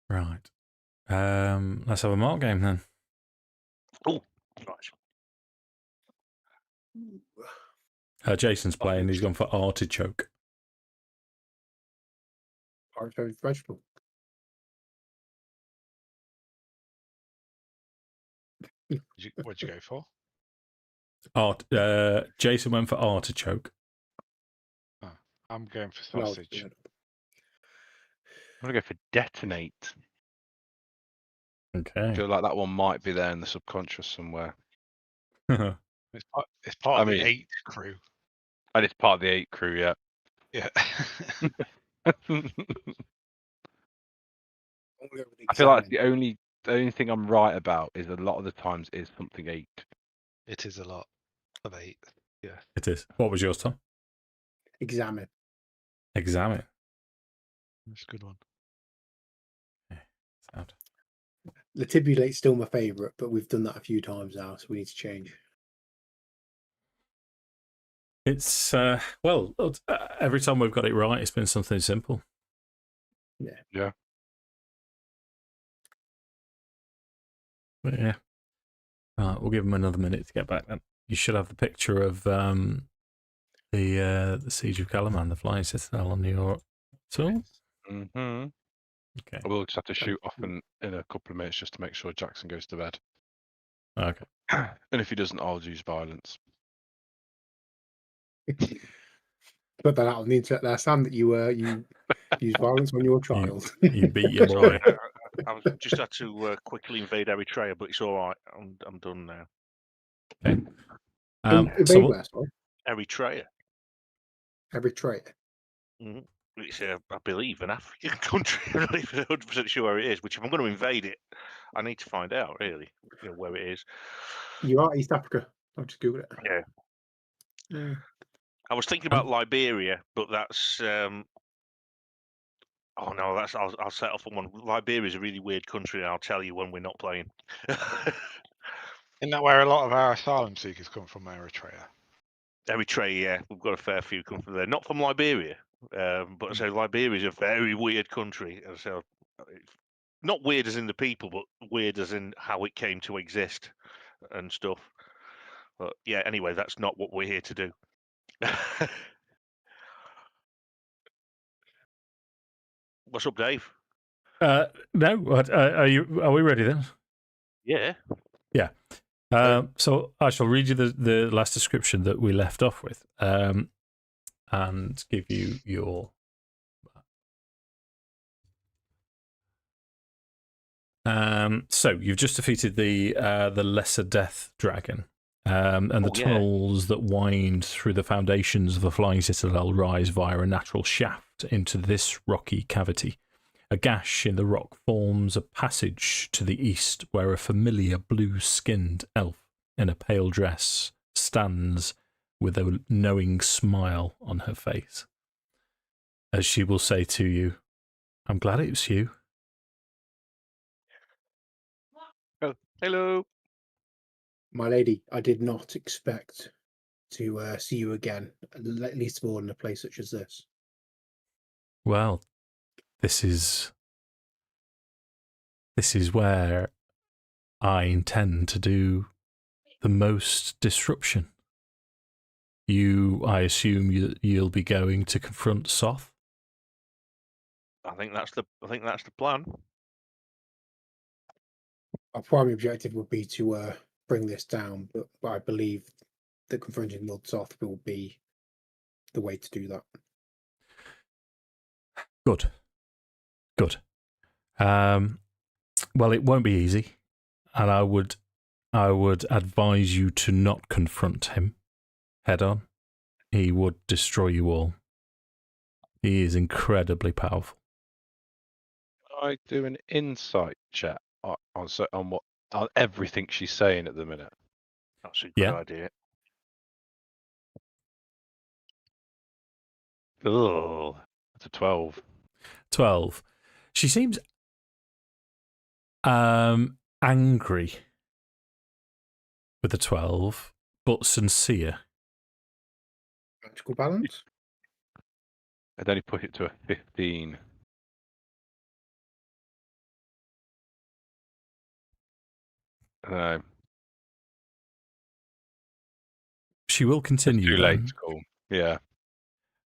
Right. Let's have a mark game then. Oh, right. Jason's playing. He's gone for artichoke. Artichoke vegetable. What'd you go for? Jason went for artichoke. Oh, I'm going for sausage. No, I'm going to go for detonate. Okay. I feel like that one might be there in the subconscious somewhere. It's part of the 8 crew. And it's part of the 8 crew, yeah. Yeah. I feel like the only thing I'm right about is a lot of the times is something 8. It is a lot of 8. Yeah. It is. What was yours, Tom? Examine. Examine. That's a good one. Okay. Sound. Latibulate's still my favourite, but we've done that a few times now, so we need to change. It's well, every time we've got it right, it's been something simple. Yeah. Yeah. But yeah. Right, we'll give them another minute to get back then. You should have the picture of the Siege of Kelevendros, the flying citadel on your tool. Mm-hmm. Okay. I will just have to shoot off in a couple of minutes just to make sure Jackson goes to bed. Okay. And if he doesn't, I'll use violence. Put that out on the internet there, Sam, that you use violence on your child. You beat your boy. I've just had to quickly invade Eritrea, but it's all right. I'm done now. Okay. Invade where, sorry? Eritrea. Eritrea. Mm-hmm. It's, I believe, an African country. I'm not even 100% sure where it is. Which, if I'm going to invade it, I need to find out really, where it is. You are East Africa. I'll just Google it. Yeah. I was thinking about Liberia, but that's. Oh no, that's. I'll set off on one. Liberia is a really weird country, and I'll tell you when we're not playing. Isn't that where a lot of our asylum seekers come from, Eritrea? Eritrea, yeah, we've got a fair few come from there. Not from Liberia, but so Liberia is a very weird country, and so not weird as in the people, but weird as in how it came to exist and stuff. But yeah, anyway, that's not what we're here to do. What's up, Dave? No, are we ready then? Yeah. Yeah. So I shall read you the last description that we left off with, and give you your. So you've just defeated the lesser death dragon, and the tunnels that wind through the foundations of the flying citadel rise via a natural shaft into this rocky cavity. A gash in the rock forms a passage to the east where a familiar blue-skinned elf in a pale dress stands with a knowing smile on her face. As she will say to you, "I'm glad it was you." Oh, hello. My lady, I did not expect to see you again, at least more in a place such as this. Well, this is where I intend to do the most disruption. I assume you'll be going to confront Soth? I think that's the plan. Our primary objective would be to bring this down, but I believe that confronting Lord Soth will be the way to do that. Good. Well, it won't be easy, and I would advise you to not confront him head on. He would destroy you all. He is incredibly powerful. I do an insight check on everything she's saying at the minute. That's a good idea. Oh, that's a 12. 12. She seems angry with a 12, but sincere. Magical balance? I'd only push it to a 15. No, She will continue too late then, to call. Yeah.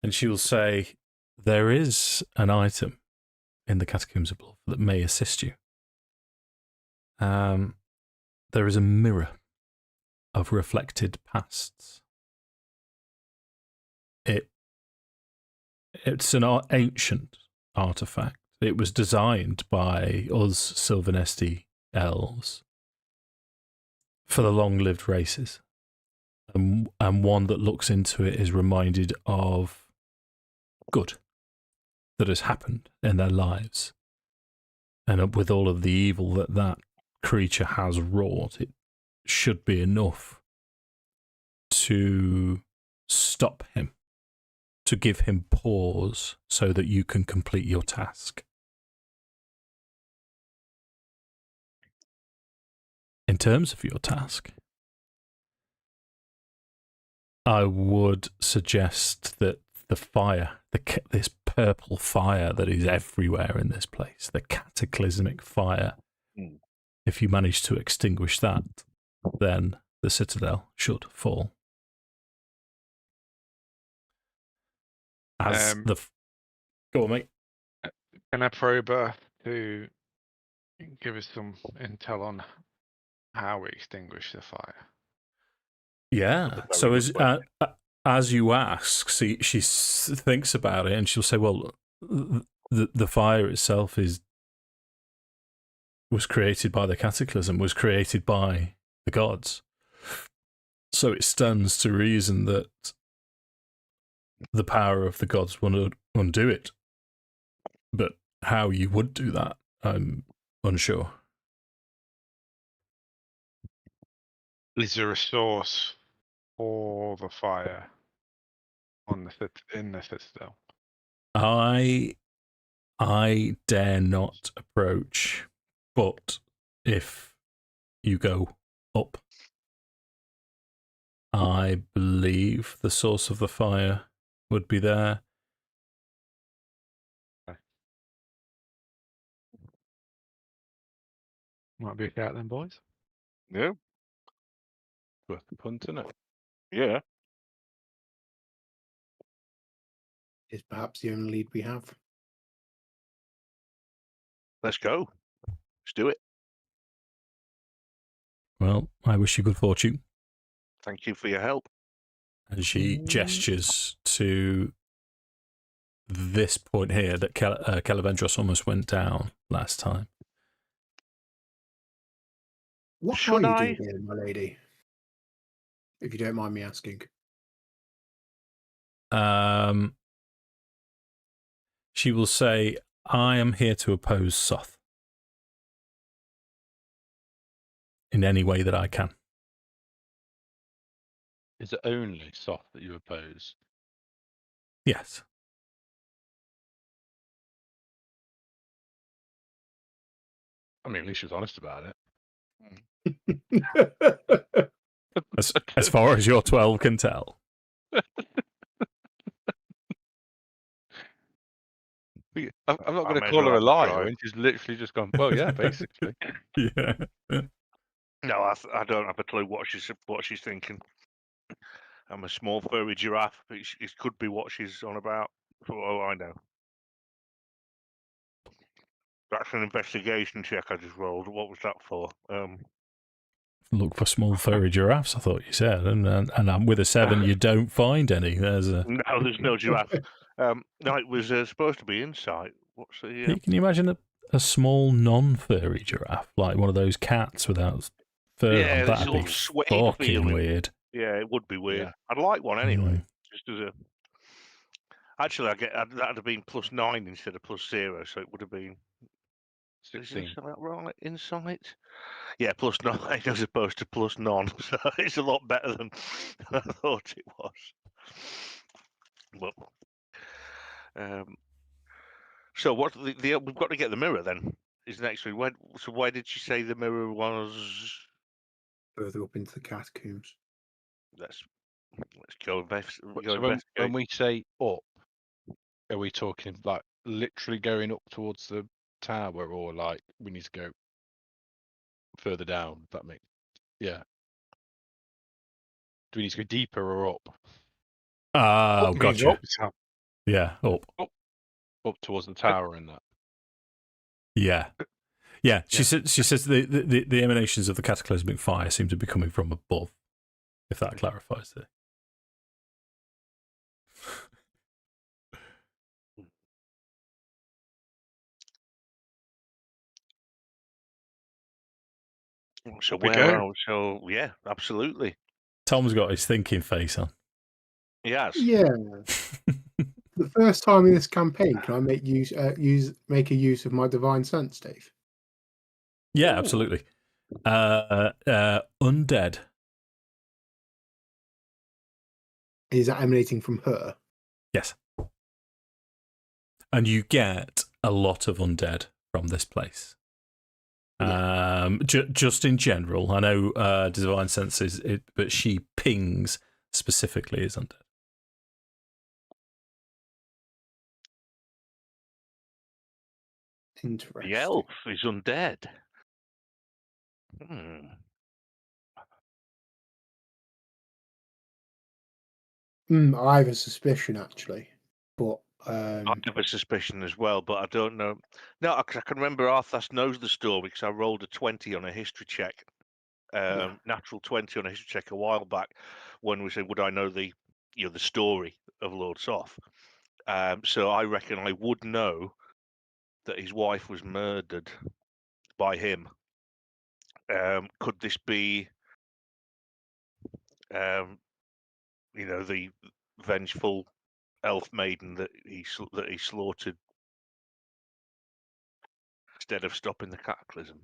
and she will say, "There is an item in the Catacombs of Blood that may assist you. There is a mirror of reflected pasts. It's an ancient artifact. It was designed by us Sylvanesti elves for the long-lived races. And one that looks into it is reminded of good that has happened in their lives. And with all of the evil that creature has wrought, it should be enough to stop him, to give him pause so that you can complete your task. In terms of your task, I would suggest that the fire, this purple fire that is everywhere in this place, the cataclysmic fire, if you manage to extinguish that, then the Citadel should fall. As go on, mate. Can I probe her to give us some intel on how we extinguish the fire? Yeah. So as you ask, she thinks about it, and she'll say, "Well, the fire itself was created by the cataclysm, was created by the gods. So it stands to reason that the power of the gods will undo it. But how you would do that, I'm unsure." Is there a source for the fire in the Citadel? I dare not approach, but if you go up, I believe the source of the fire would be there. Might be a shout then, boys. Yeah. Worth the punt, isn't it? Yeah. Is perhaps the only lead we have. Let's go. Let's do it. Well, I wish you good fortune. Thank you for your help. And she gestures to this point here that Kelevendros almost went down last time. What Should are you I? doing here, my lady? If you don't mind me asking. She will say, "I am here to oppose Soth in any way that I can." Is it only Soth that you oppose? Yes. I mean, at least she was honest about it. As far as your 12 can tell. I'm not going to may as call her well a liar try. when she's literally just gone, well, yeah, basically. Yeah. No, I don't have a clue what she's thinking. I'm a small furry giraffe. It could be what she's on about, for all I know. That's an investigation check I just rolled. What was that for? Look for small furry giraffes, I thought you said. And with a 7, you don't find any. There's no giraffe. No, it was supposed to be insight. What's the? Can you imagine a small non-furry giraffe, like one of those cats without fur Yeah, on? this That'd be little sweaty fucking feeling. weird. Yeah, it would be weird. Yeah. I'd like one anyway. Mm. Just as a. Actually, that'd have been +9 instead of +0, so it would have been. 16. Is that right? Insight. Yeah, +9 as opposed to +none. So it's a lot better than I thought it was. But so what? We've got to get the mirror then. Is next week. So why did she say the mirror was? Further up into the catacombs. Let's go investigate. So when we say up, are we talking like literally going up towards the tower, or like we need to go further down. If that makes yeah. Do we need to go deeper or up? Oh, Up means gotcha. up, Sam. Yeah, up. Up towards the tower and that. Yeah. Yeah, she Yeah. says the emanations of the cataclysmic fire seem to be coming from above, if that clarifies it. So we where go. else? So yeah, absolutely. Tom's got his thinking face on. Yes. Yeah. The first time in this campaign, can I make make a use of my divine sense, Dave? Yeah, Ooh. absolutely. Undead. Is that emanating from her? Yes. And you get a lot of undead from this place. Just in general, I know divine sense is it, but she pings specifically as undead. Interesting. The elf is undead. I have a suspicion, actually, but I have a suspicion as well, but I don't know. No, I can remember Arthas knows the story because I rolled a 20 on a history check, natural 20 on a history check a while back when we said, "Would I know the story of Lord Soth?" So I reckon I would know that his wife was murdered by him. Could this be, the vengeful elf maiden that he slaughtered instead of stopping the cataclysm?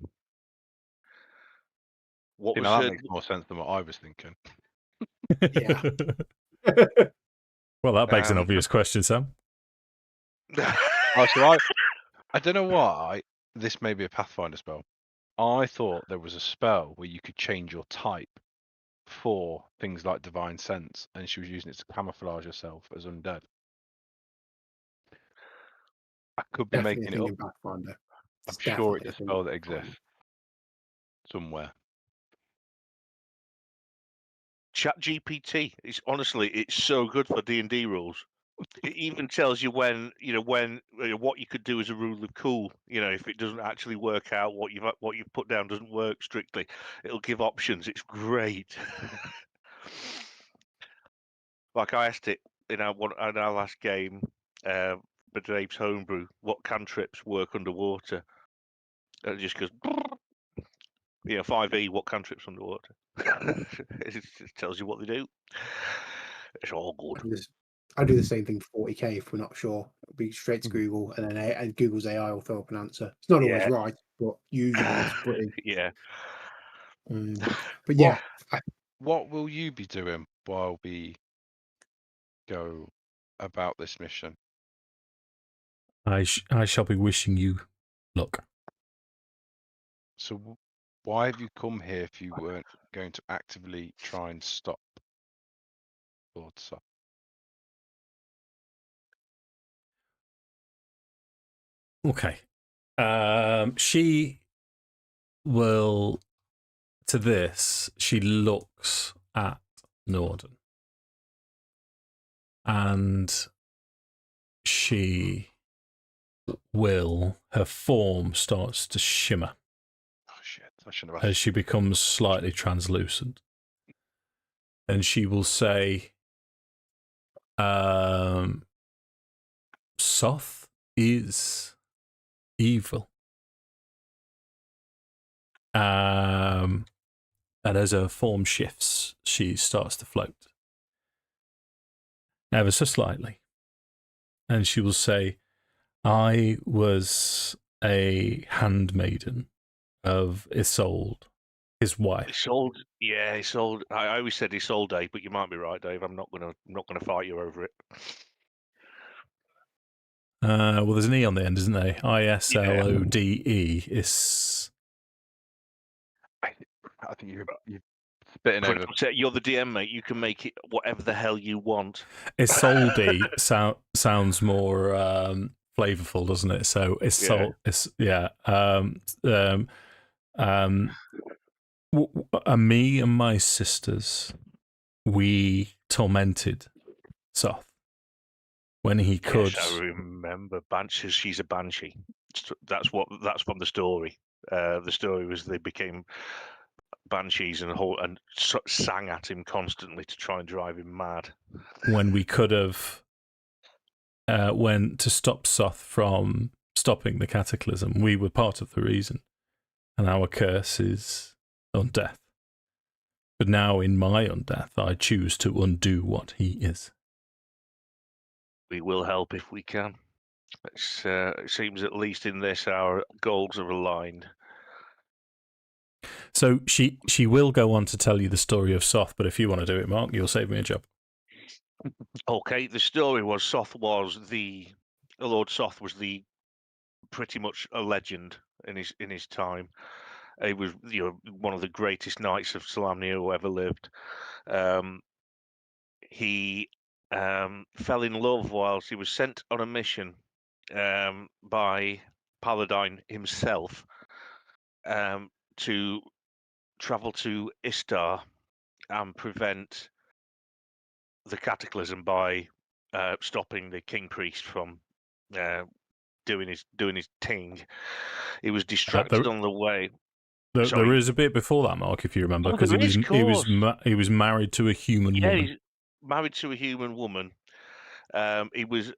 What was that makes more sense than what I was thinking. yeah. Well, that begs an obvious question, Sam. Oh, so I don't know why this may be a Pathfinder spell. I thought there was a spell where you could change your type for things like divine sense, and she was using it to camouflage herself as undead. I could be Definitely making it up. thinking Pathfinder. I'm sure it's a spell that exists somewhere. ChatGPT. It's so good for D&D rules. It even tells you when what you could do as a rule of cool. If it doesn't actually work out, what you've put down doesn't work strictly, it'll give options. It's great. Like I asked it in our last game, for Dave's homebrew, what cantrips work underwater, and it just goes, 5e, what cantrips underwater. It just tells you what they do. It's all good. I do the same thing for 40k if we're not sure. It'll be straight to Mhm. Google, and then Google's AI will throw up an answer. It's not always Yeah. right, but usually it's pretty. Yeah. But yeah, What will you be doing while we go about this mission? I shall be wishing you luck. So why have you come here if you weren't going to actively try and stop Lord Soth? Okay. She will, to this, she looks at Nordan. And she will, her form starts to shimmer. Oh shit, I shouldn't have asked. As she becomes slightly translucent. And she will say, Soth is evil. And as her form shifts, she starts to float. Ever so slightly. And she will say, I was a handmaiden of Isolde, his wife. Isolde, yeah, Isolde. I always said Isolde, but you might be right, Dave. I'm not gonna fight you over it. Well, there's an E on the end, isn't there? Islode. Is. I think you're spitting over. You're the DM, mate. You can make it whatever the hell you want. Isolde sounds more flavorful, doesn't it? So Isolde, yeah. Me and my sisters, we tormented Soth when he could. Yes, I remember. Banshees. She's a banshee. That's from the story. The story was they became banshees and sang at him constantly to try and drive him mad. When we could have, to stop Soth from stopping the cataclysm, we were part of the reason, and our curse is undeath. But now, in my undeath, I choose to undo what he is. We will help if we can. It seems at least in this our goals are aligned. So she will go on to tell you the story of Soth, but if you want to do it, Mark, you'll save me a job. Okay, the story was Lord Soth was pretty much a legend in his time. He was one of the greatest knights of Solamnia who ever lived. He fell in love whilst he was sent on a mission by Paladin himself to travel to Istar and prevent the cataclysm by stopping the king priest from doing his thing. He was distracted on the way. There is a bit before that, Mark, if you remember, because he was married to a human woman. He's married to a human woman. He was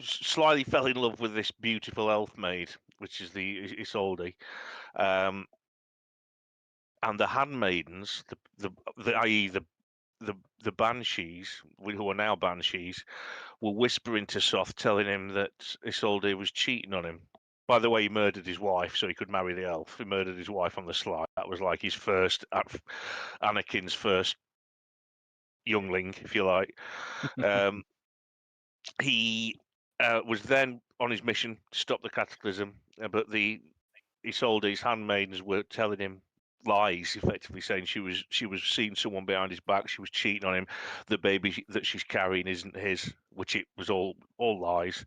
slightly fell in love with this beautiful elf maid, which is the Isolde. And the handmaidens, i.e. the banshees, who are now banshees, were whispering to Soth, telling him that Isolde was cheating on him. By the way, he murdered his wife so he could marry the elf. He murdered his wife on the sly. That was like his Anakin's first youngling, if you like. He was then on his mission to stop the cataclysm, but the Isolde's handmaidens were telling him lies, effectively saying she was seeing someone behind his back, she was cheating on him, the baby that she's carrying isn't his, which it was all lies.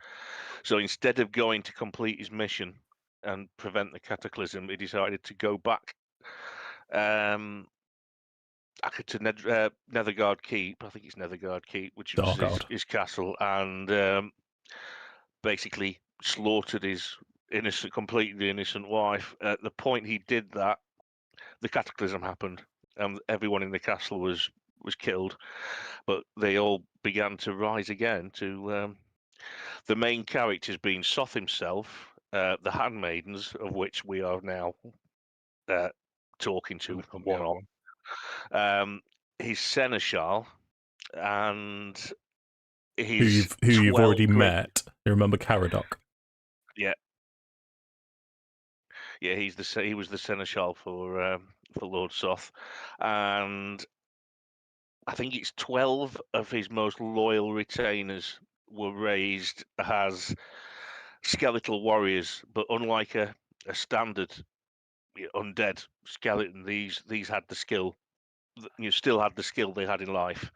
So instead of going to complete his mission and prevent the cataclysm, he decided to go back to Netherguard Keep. I think it's Netherguard Keep, which was his castle, and basically slaughtered his completely innocent wife. At the point he did that, the cataclysm happened, and everyone in the castle was killed. But they all began to rise again. To the main characters being Soth himself, the handmaidens, of which we are now talking to one on, his seneschal, and his who you've already met. You remember Caradoc? Yeah. Yeah, he was the seneschal for Lord Soth, and I think it's 12 of his most loyal retainers were raised as skeletal warriors, but unlike a standard undead skeleton, these had the skill. You still had the skill they had in life.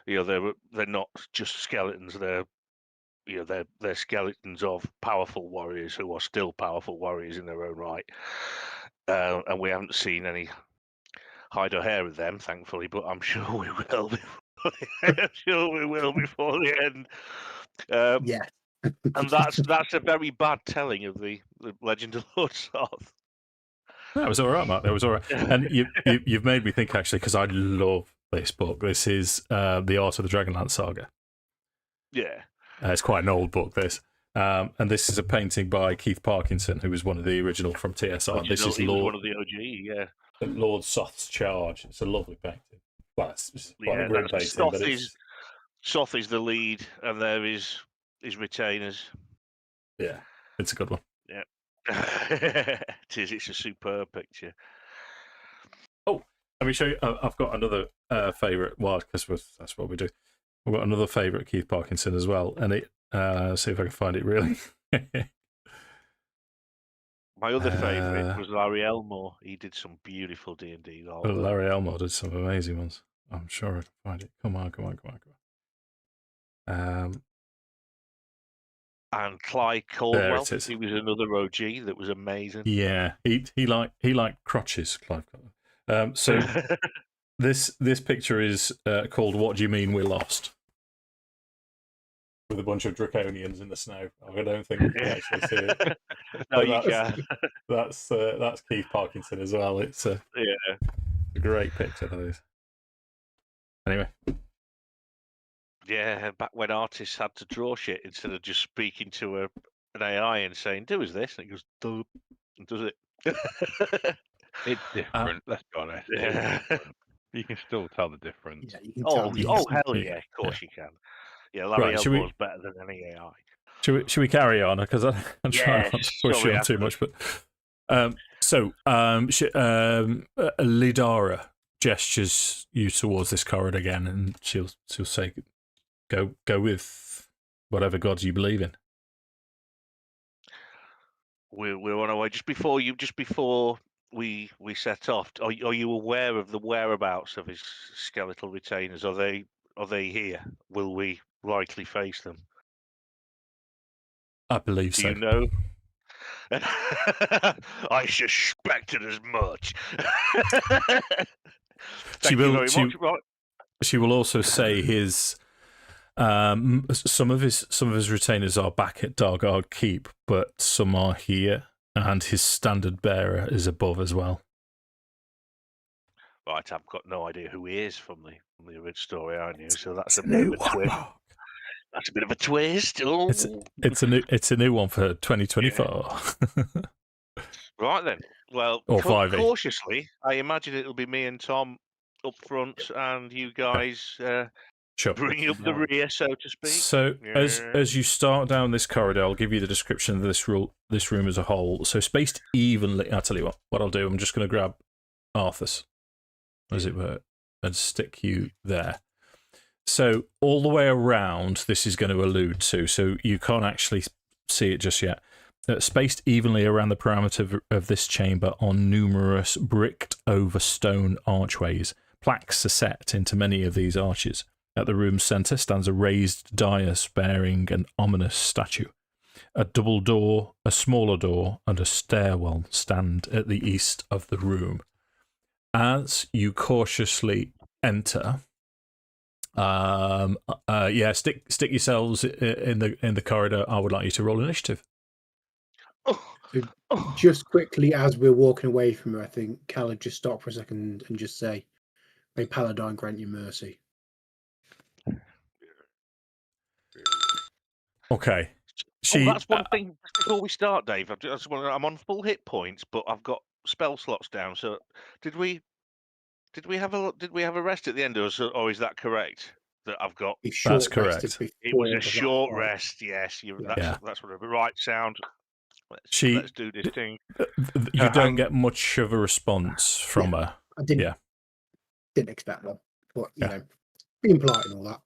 They're not just skeletons. They're skeletons of powerful warriors who are still powerful warriors in their own right. And we haven't seen any hide or hair of them, thankfully, but I'm sure we will. Before the end. Yeah. And that's a very bad telling of the Legend of Lord Soth. That was all right, Mark. That was all right. And you've made me think, actually, because I love this book. This is The Art of the Dragonlance Saga. Yeah. It's quite an old book, this. And this is a painting by Keith Parkinson, who was one of the original from TSR. This is one of the OG, yeah. Lord Soth's Charge. It's a lovely painting. Well, it's quite a grim painting. Soth is the lead, and there is his retainers. Yeah, it's a good one. Yeah. It is. It's a superb picture. Oh, let me show you. I've got another favourite. Well, because that's what we do. I've got another favourite Keith Parkinson as well, and it. See if I can find it really. My other favourite was Larry Elmore. He did some beautiful D&D. Larry Elmore did some amazing ones. I'm sure I can find it. Come on. and Clyde There Caldwell. it is. He was another OG that was amazing. Yeah, he liked crotches, Clive. So this picture is called "What Do You Mean We're Lost?" with a bunch of draconians in the snow. I don't think you can actually see it. No, you can. That's Keith Parkinson as well. It's a great picture, that is. Anyway. Yeah, back when artists had to draw shit instead of just speaking to an AI and saying, "Do is this," and it goes, "Duh," and does it. It's different. Let's be honest. Yeah. You can still tell the difference. Yeah, you can Oh, tell. hell yeah! Of course you can. Yeah, Larry Right, Elmore's better than any AI. Should we carry on? Because I'm trying not to push you on too much. But Lidara gestures you towards this corridor again, and she'll say, "Go with whatever gods you believe in." We're on our way. Just before we set off, are you aware of the whereabouts of his skeletal retainers? Are they here? Will we likely face them? I believe Do so. you know? I suspected as much. Thank you very much. Right. She will also say his some of his retainers are back at Dargard Keep, but some are here, and his standard bearer is above as well. Right, I've got no idea who he is from the original story I knew, so that's a bit of a twist. That's a bit of a twist. Oh. It's a new one for 2024. Yeah. Right then. Well, or cautiously, I imagine it'll be me and Tom up front, and you guys sure. bring up the rear, so to speak. So as you start down this corridor, I'll give you the description of this room as a whole. So spaced evenly. I'll tell you what I'll do. I'm just going to grab Arthas, as it were, and stick you there. So all the way around, this is going to allude to, so you can't actually see it just yet. Spaced evenly around the perimeter of this chamber are numerous bricked over stone archways. Plaques are set into many of these arches. At the room's centre stands a raised dais bearing an ominous statue. A double door, a smaller door, and a stairwell stand at the east of the room. As you cautiously enter, stick yourselves in the corridor. I would like you to roll initiative. Just quickly, as we're walking away from her, I think Cal would just stop for a second and just say, "May Paladin grant you mercy." Okay. That's one thing before we start, Dave. I'm on full hit points, but I've got spell slots down. So, did we have a rest at the end, or is that correct? That I've got. That's correct. It was a short rest. Yes, that's what. Right, sound. Let's do this thing. You don't get much of a response from her. I didn't expect one, but you know, being polite and all that.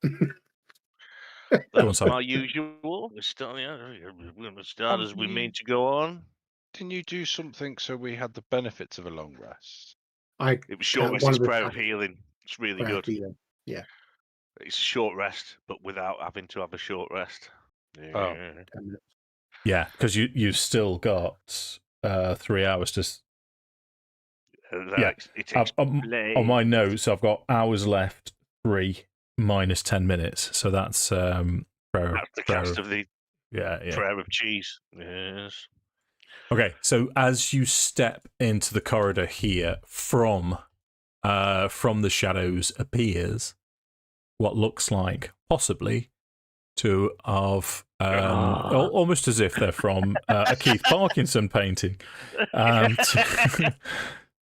That's my usual. We're going to start as we mean to go on. Didn't you do something so we had the benefits of a long rest? It was short rest. It's prayer of healing. It's really good. Yeah. It's a short rest, but without having to have a short rest. Yeah, because you've still got 3 hours to. On my notes, I've got hours left, 3 minus 10 minutes. So that's prayer. That's the cast of the prayer of cheese. Yes. Okay, so as you step into the corridor here, from the shadows appears what looks like possibly two of almost as if they're from a Keith Parkinson painting.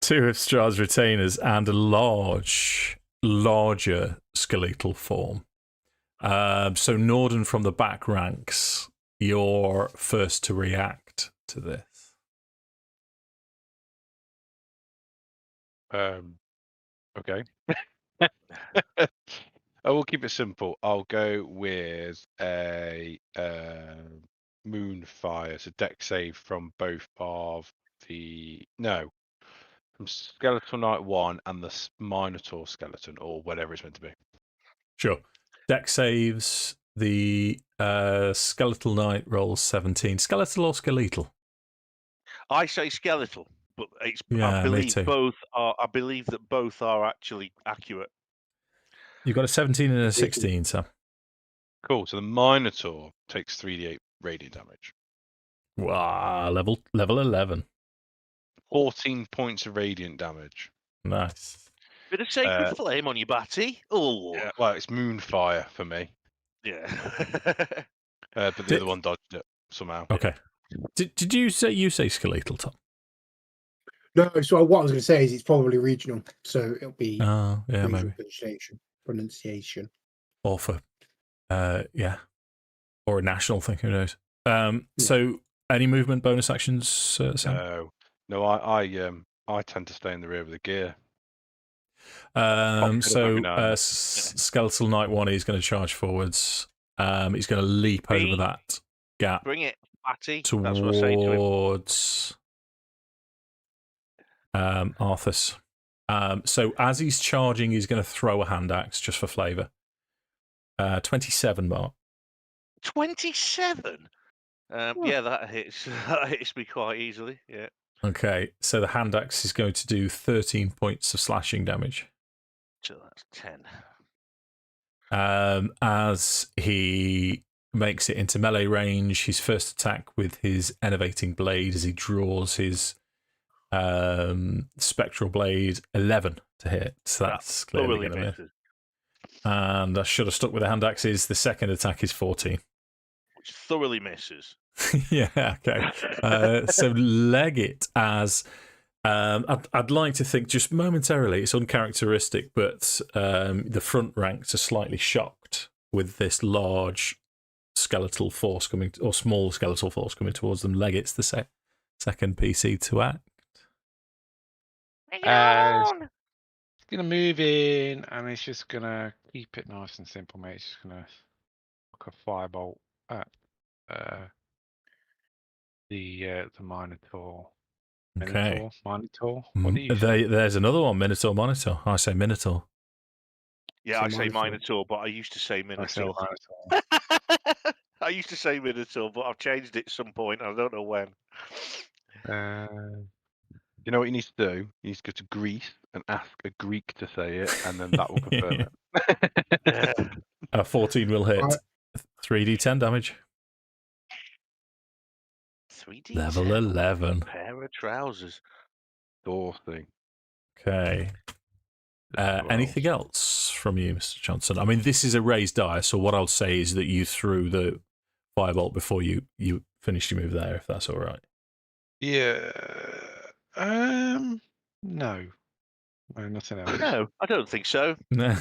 Two of Strahd's retainers and a larger skeletal form. So Nordan from the back ranks, you're first to react to this. Okay. I will keep it simple. I'll go with a Moonfire, so deck save from both of from Skeletal Knight 1 and the Minotaur skeleton, or whatever it's meant to be. Sure. Deck saves The skeletal knight rolls 17. Skeletal or skeletal? I say skeletal, but it's. Yeah, I me believe too. both are. I believe that both are actually accurate. You've got a 17 and a 16, Sam. Cool. So the Minotaur takes 3d8 radiant damage. Wow, level 11. 14 points of radiant damage. Nice. Bit of sacred flame on your batty. Oh, Yeah, well, it's Moonfire for me, yeah. but the other one dodged it somehow. Okay. Did you say skeletal, Tom? No, so what I was going to say is it's probably regional, so it'll be Oh, yeah, regional maybe. pronunciation. Or for, yeah, or a national thing. Who knows? So, any movement bonus actions, Sam? No, I tend to stay in the rear of the gear. Skeletal Knight 1 is going to charge forwards. He's going to leap over that gap. Bring it, Batty. Towards That's what I say to him. Arthas. So as he's charging, he's going to throw a hand axe just for flavour. 27, Mark. 27? Yeah, that hits. That hits me quite easily. Yeah. Okay, so the hand axe is going to do 13 points of slashing damage. So that's 10. As he makes it into melee range, his first attack with his enervating blade as he draws his spectral blade, 11 to hit. So that's clearly going to miss. And I should have stuck with the hand axes. The second attack is 14. Which thoroughly misses. Yeah, okay. So Leggit as... I'd like to think just momentarily, it's uncharacteristic, but the front ranks are slightly shocked with this large skeletal force coming, or small skeletal force coming towards them. Leggit's the second PC to act. It's going to move in, and it's just going to keep it nice and simple, mate. It's just going to look a firebolt at the Minotaur. Okay. Minotaur. What do you say? There's another one, Minotaur, Monitor. I say Minotaur. Yeah, I say Minotaur, but I used to say Minotaur. I used to say Minotaur, but I've changed it at some point. I don't know when. You know what you need to do? You need to go to Greece and ask a Greek to say it, and then that will confirm it. 14 will hit. 3d10 damage. 3d10. Level 11. Pair of trousers. Dorothy. Okay. Anything else from you, Mr. Johnson? I mean, this is a raised die, so what I'll say is that you threw the firebolt before you finished your move there, if that's all right. Yeah. No, nothing else. No, I don't think so. No,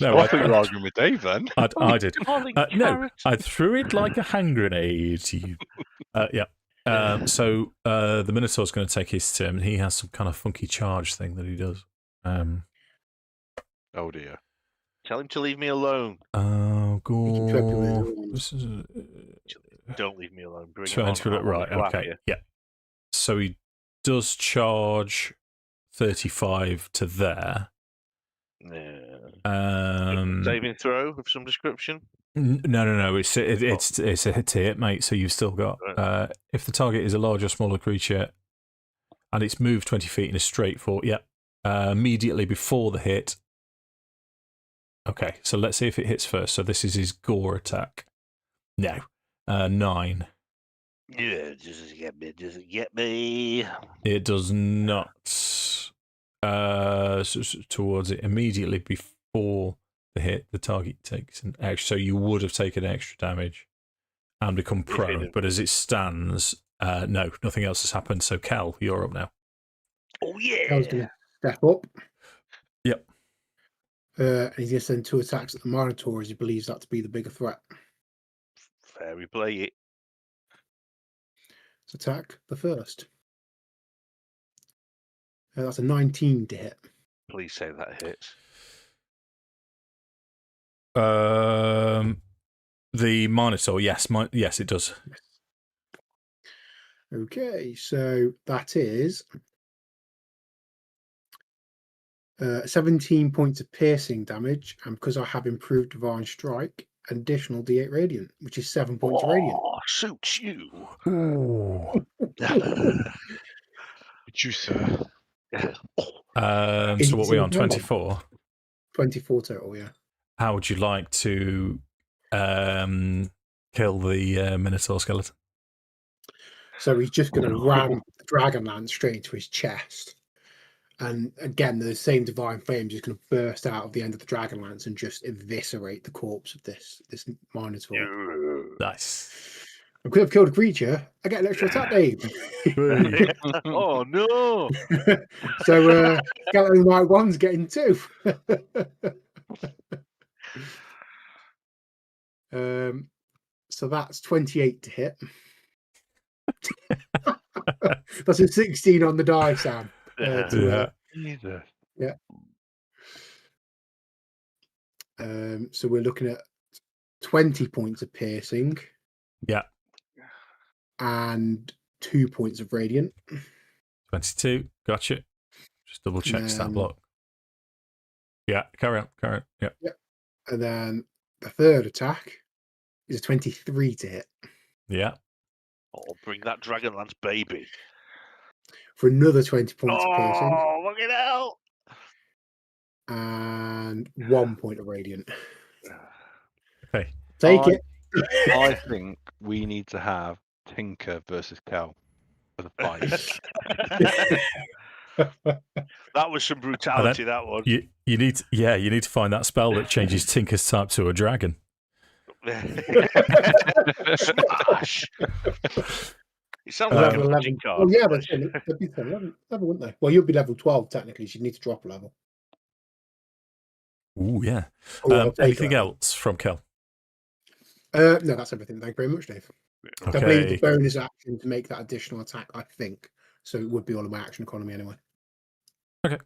I thought you were arguing with Dave then. I did. No, I threw it like a hand grenade to you. Yeah. So the Minotaur's going to take his turn. He has some kind of funky charge thing that he does. Oh dear. Tell him to leave me alone. Oh, God. Don't leave me alone. Bring it on. Right, okay. Yeah. So he does charge 35 to there. Saving throw of some description? No. It's a hit to hit, mate. So you've still got if the target is a larger or smaller creature, and it's moved 20 feet in a straight forward. Yeah, immediately before the hit. Okay, so let's see if it hits first. So this is his gore attack. No, 9. Yeah, doesn't get me. It does not. Towards it immediately before the hit, the target takes an extra. So you would have taken extra damage and become prone. But as it stands, no, nothing else has happened. So Kel, you're up now. Oh yeah. Kel's going to step up. Yep. And he's going to send 2 attacks at the Minotaur as he believes that to be the bigger threat. Fair play it. Let's attack the first. That's a 19 to hit. Please say that hits. The Minotaur, yes, yes, it does. Okay, so that is 17 points of piercing damage, and because I have improved Divine Strike, additional D8 radiant, which is 7 points of radiant. Oh, suits you. Ooh. Would you, sir? So what are we on? 24? 24 total, yeah. How would you like to kill the Minotaur skeleton? So he's just going to ram the Dragonlance straight into his chest. And again, the same divine flame is just going to burst out of the end of the Dragonlance and just eviscerate the corpse of this Minotaur. Nice. And because I've killed a creature, I get an extra attack, Dave. Oh no! So Skeleton White One's getting 2. So that's 28 to hit. That's a 16 on the die, Sam. Yeah. Jesus. Yeah. So we're looking at 20 points of piercing. Yeah. And 2 points of radiant. 22. Gotcha. Just double check stat block. Yeah, carry on. Yeah. And then the third attack is a 23 to hit. Yeah. Oh, bring that Dragonlance baby. For another 20 points of piercing. Oh, look at hell! And 1 point of radiant. Okay. Take it. I think we need to have Tinker versus Kel for the fight. That was some brutality. That one. You need to find that spell that changes Tinker's type to a dragon. Smash! It sounds like a Level magic 11. card. Oh, yeah, they'd be level, wouldn't they? Well, you'll be level 12 technically. So you'd need to drop a level. Ooh, yeah. I'll take Anything that. else from Kel? No, that's everything. Thank you very much, Dave. Okay. I believe the bonus action to make that additional attack, I think. So it would be all of my action economy anyway. Okay.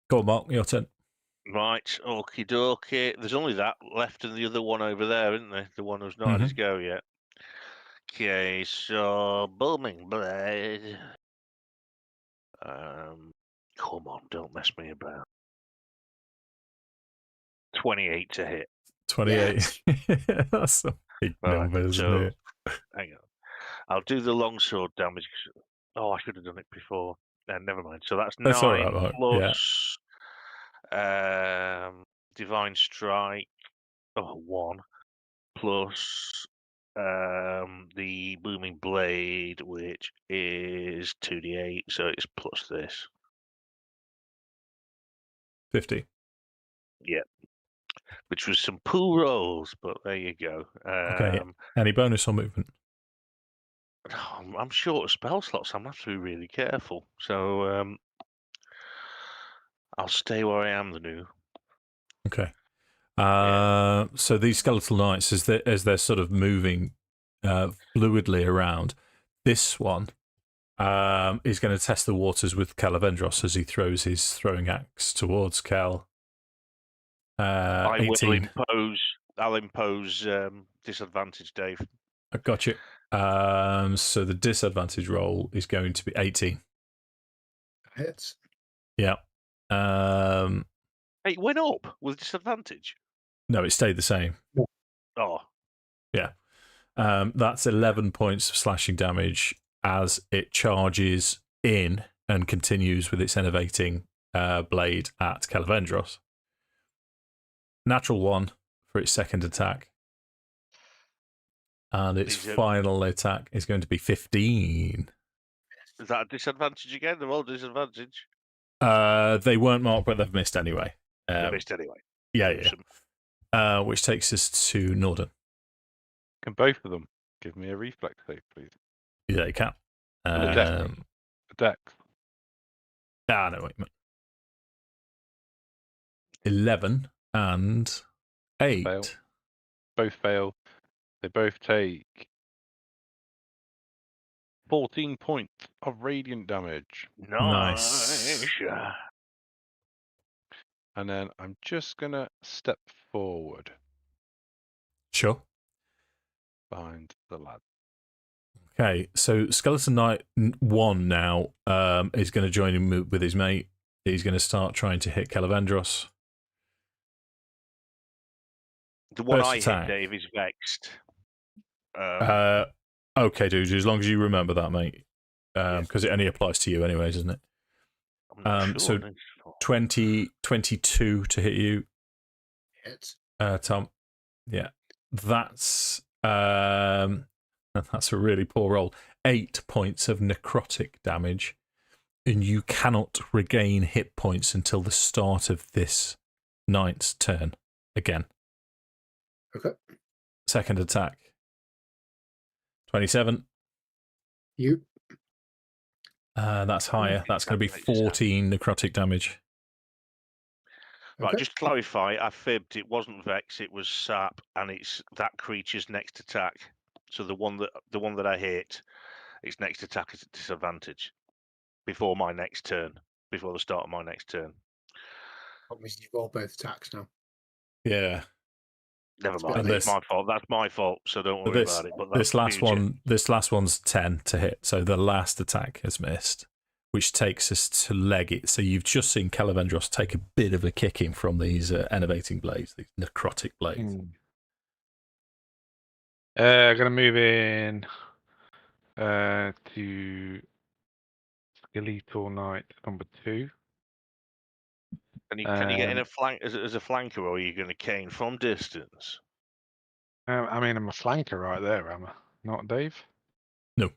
Go on, Mark. Your turn. Right, okie dokie. There's only that left and the other one over there, isn't there? The one who's not had his go yet. Okay, so Booming Blade. Come on, don't mess me about. 28 to hit. 28. That's some big numbers, so, isn't it? Hang on. I'll do the longsword damage. Oh, I should have done it before. Never mind. So that's 9 all right, Mark. plus Divine Strike. 1 plus the Booming Blade, which is 2d8. So it's plus this. 50. Yeah. Which was some pool rolls, but there you go. Okay. Any bonus or movement? I'm short of spell slots. I'm going to have to be really careful. So I'll stay where I am, the new. Okay. So these skeletal knights, as they're sort of moving fluidly around, this one is going to test the waters with Kelevendros as he throws his throwing axe towards Kel. I'll 18. impose disadvantage, Dave. I got you. So the disadvantage roll is going to be 18. Hits. Yeah. Hey, it went up with disadvantage. No, it stayed the same. Oh. Yeah. That's 11 points of slashing damage as it charges in and continues with its enervating blade at Kelevendros. Natural 1 for its second attack. And its final attack is going to be 15. Is that a disadvantage again? They're all disadvantage. They weren't marked, but they've missed anyway. They missed anyway. Yeah. Which takes us to Nordan. Can both of them give me a reflex save, please? Yeah, you can. The dex. No, wait a minute. 11 and 8. Fail. Both fail. They both take 14 points of radiant damage. Nice. And then I'm just going to step forward Sure. behind the lad. Okay, so Skeleton Knight 1 now is going to join him with his mate. He's going to start trying to hit Kelevendros. The one First I attack. hit, Dave, is vexed. Okay, dude. As long as you remember that, mate, because it only applies to you, anyways, doesn't it? I'm not sure. So 22 to hit you, Hits. Tom. Yeah, that's a really poor roll. 8 points of necrotic damage, and you cannot regain hit points until the start of this knight's turn again. Okay. Second attack. 27. You. That's higher. That's going to be 14 necrotic damage. Right, Okay. just to clarify, I fibbed. It wasn't Vex, it was Sap, and it's that creature's next attack. So the one that I hit, its next attack is at disadvantage before my next turn, before the start of my next turn. What means you roll both attacks now? Yeah. Never It's a bit mind. late. It's my fault. That's my fault. So don't worry about it. But This that's last one's 10 to hit. So the last attack has missed, which takes us to Leggit. So you've just seen Kelevendros take a bit of a kicking from these enervating blades, these necrotic blades. I'm gonna move in to Skeletal Knight number 2. Can you get in a flank as a flanker, or are you going to cane from distance? I mean, I'm a flanker right there, am I? Not Dave? No,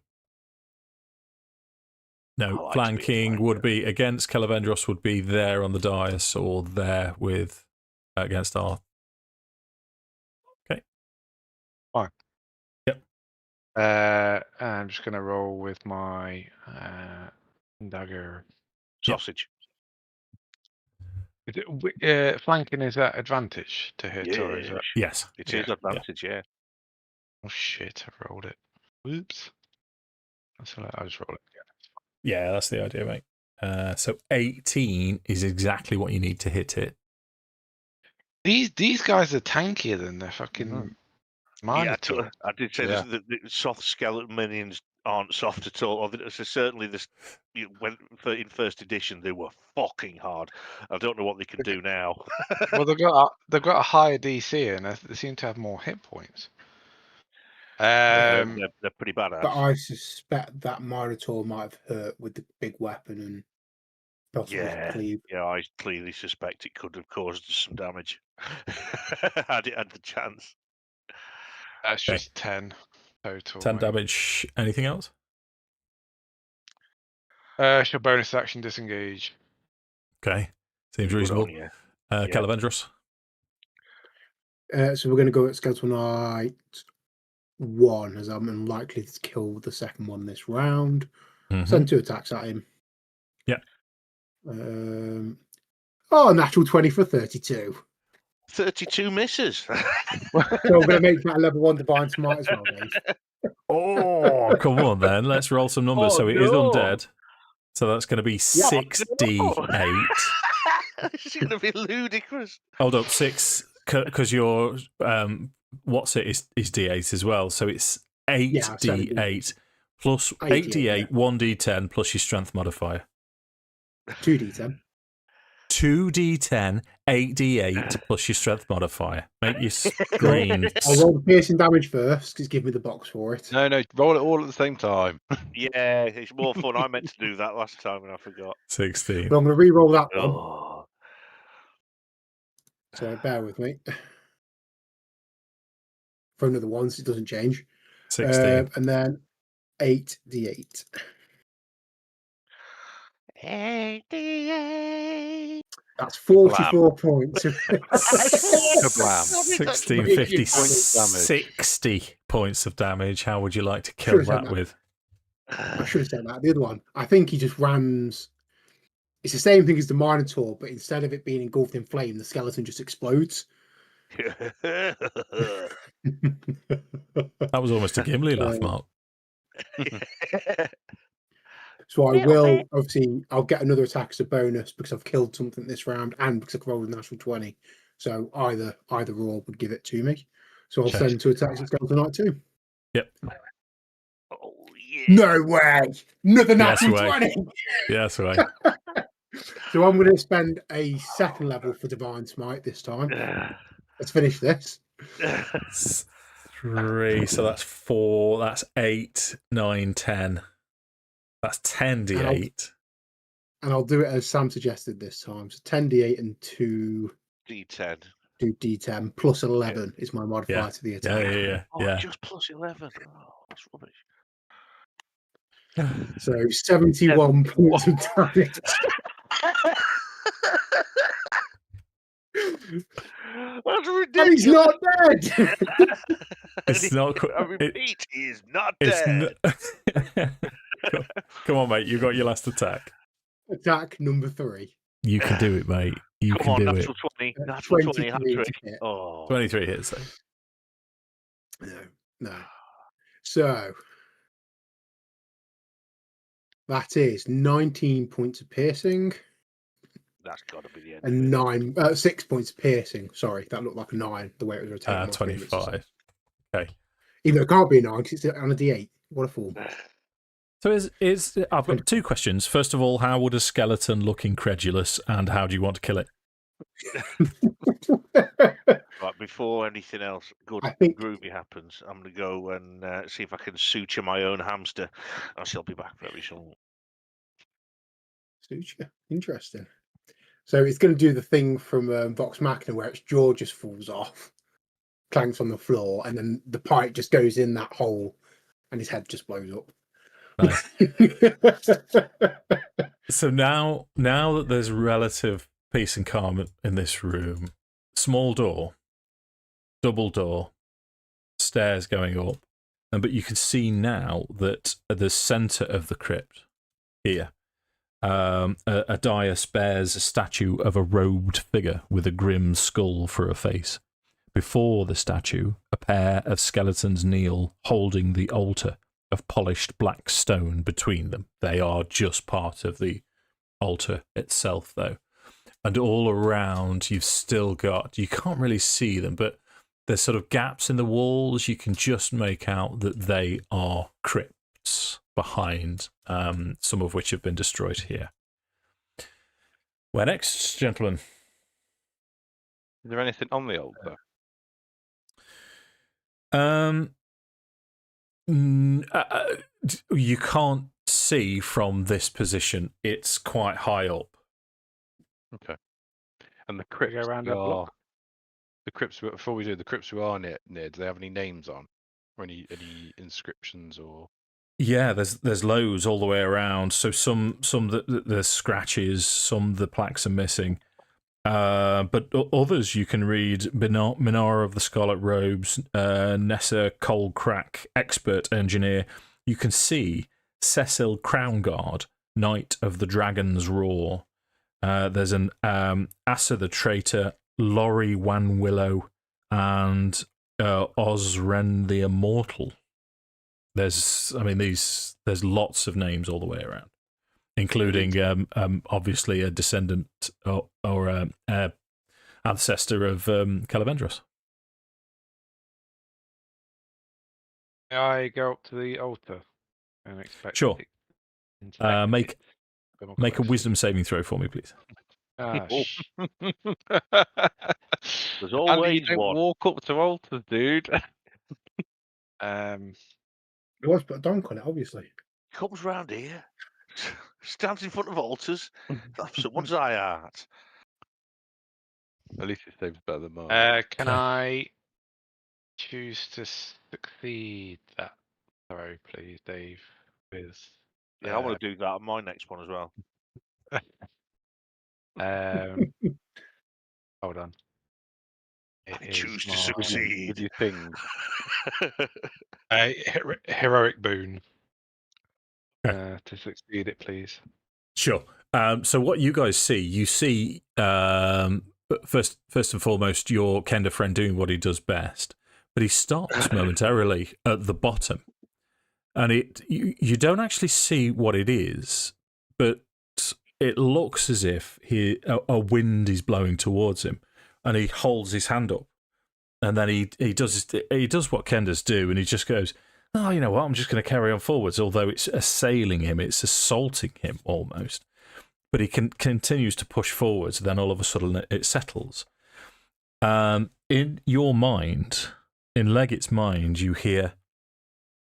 I like to be a flanking would flanker. be against Kelevendros, would be there on the dais or there with against Arthas. Okay. Fine. Yep. I'm just gonna roll with my dagger. Sausage. Flanking is at advantage to hit, or is it? Yes. It is advantage, yeah. Oh shit! I've rolled it. Whoops. I'll just roll it again. Yeah, that's the idea, mate. So 18 is exactly what you need to hit it. These guys are tankier than their fucking Minotaur. I did say Yeah. the soft skeleton minions aren't soft at all. So certainly, in first edition they were fucking hard. I don't know what they can do now. Well, they've got a higher DC and they seem to have more hit points. They're pretty badass. But I suspect that Minotaur might have hurt with the big weapon and possibly cleave. Yeah, I clearly suspect it could have caused some damage. Had it had the chance. That's just 10 total. 10 damage. Anything else? She'll bonus action disengage. Okay. Seems Good reasonable. on you. Kelevendros. So we're going to go at Skeletal Knight 1, as I'm unlikely to kill the second one this round. Send 2 attacks at him. Yeah. Natural 20 for 32. 32 misses. So we're going to make that a level 1 Divine Smite as well, Dave. Oh, come on then. Let's roll some numbers. So it is undead. So that's going to be 6d8. It's going to be ludicrous. Hold up, 6, because your what's it is d8 as well. So it's 8d8 plus 8d8, 1d10 plus your strength modifier. 2d10. 2d10, 8d8 plus your strength modifier. Make you scream. I'll roll the piercing damage first, because give me the box for it. No, roll it all at the same time. Yeah, it's more fun. I meant to do that last time and I forgot. 16. But I'm going to re-roll that one. Oh. So bear with me. For another one, so it doesn't change. 16. And then 8d8. 88. That's 44 points. Kablam. 1650, Points damage. 60 points of damage. How would you like to kill that with? I should have said that. The other one, I think he just rams. It's the same thing as the Minotaur, but instead of it being engulfed in flame, the skeleton just explodes. That was almost a Gimli laugh, Mark. So I will, obviously, I'll get another attack as a bonus because I've killed something this round and because I've rolled a natural 20. So either or would give it to me. So I'll send 2 attacks at Skeleton Knight 2. Yep. Oh, yeah. No way! Another natural 20! Yes, right. So I'm going to spend a second level for Divine Smite this time. Let's finish this. 3, so that's 4, that's 8, 9, 10. That's 10d8. And I'll do it as Sam suggested this time. So 10d8 and 2 D10. do d10 plus 11 is my modifier to the attack. Oh, just plus 11. Oh, that's rubbish. So 71 points of damage. That's ridiculous. And he's not dead. It's not. I repeat, he is not dead. Come on, mate. You got your last attack. Attack number 3. You can do it, mate. You Come can on, do natural it. 20. Natural 20. Hat 23 trick. to hit. Oh. 23 hits. Though. No. So that is 19 points of piercing. That's got to be the end. And 6 points of piercing. Sorry, that looked like a 9 the way it was rotating. 25. Okay. Even though it can't be a 9 because it's on a D8. What a fool. So I've got 2 questions. First of all, how would a skeleton look incredulous, and how do you want to kill it? Right, before anything else groovy happens, I'm going to go and see if I can suture my own hamster. I shall be back very soon. Suture? Interesting. So it's going to do the thing from Vox Machina where its jaw just falls off, clanks on the floor, and then the pipe just goes in that hole and his head just blows up. Nice. So now that there's relative peace and calm in this room, small door, double door, stairs going up, but you can see now that at the centre of the crypt here, a dais bears a statue of a robed figure with a grim skull for a face. Before the statue, a pair of skeletons kneel, holding the altar of polished black stone between them. They are just part of the altar itself, though. And all around, you've still got, you can't really see them, but there's sort of gaps in the walls. You can just make out that they are crypts behind, some of which have been destroyed here. Where next, gentlemen? Is there anything on the altar? You can't see from this position. It's quite high up. Okay. And the crypts go around that block. The crypts. Before we do the crypts, we are near. Do they have any names on, or any inscriptions or? Yeah, there's loads all the way around. So some there's scratches, some the plaques are missing. But others you can read: Minara of the Scarlet Robes, Nessa Coldcrack, Expert Engineer. You can see Cecil Crownguard, Knight of the Dragon's Roar. There's an Asa the Traitor, Laurie Wanwillow, and Osren the Immortal. There's lots of names all the way around, including obviously a descendant or ancestor of Kelevendros. May I go up to the altar and expect? Sure. Make a question? wisdom saving throw for me, please. There's always you don't one. walk up to altars, dude. It was put a donk on it, obviously. Comes round here, stands in front of altars. That's someone's eye art. At least it saves better than mine. Can I choose to succeed that throw, please, Dave? Yeah, I want to do that on my next one as well. Hold on. I choose to succeed. With your thing. Heroic boon. To succeed it, please. Sure. So what you guys see, first and foremost, your Kender friend doing what he does best, but he stops momentarily at the bottom, and you don't actually see what it is, but it looks as if a wind is blowing towards him, and he holds his hand up, and then he does what Kenders do, and he just goes, "Oh, you know what? I'm just going to carry on forwards." Although it's assailing him, it's assaulting him almost, but he continues to push forwards. Then all of a sudden, it settles. in your mind, in Leggit's mind, you hear,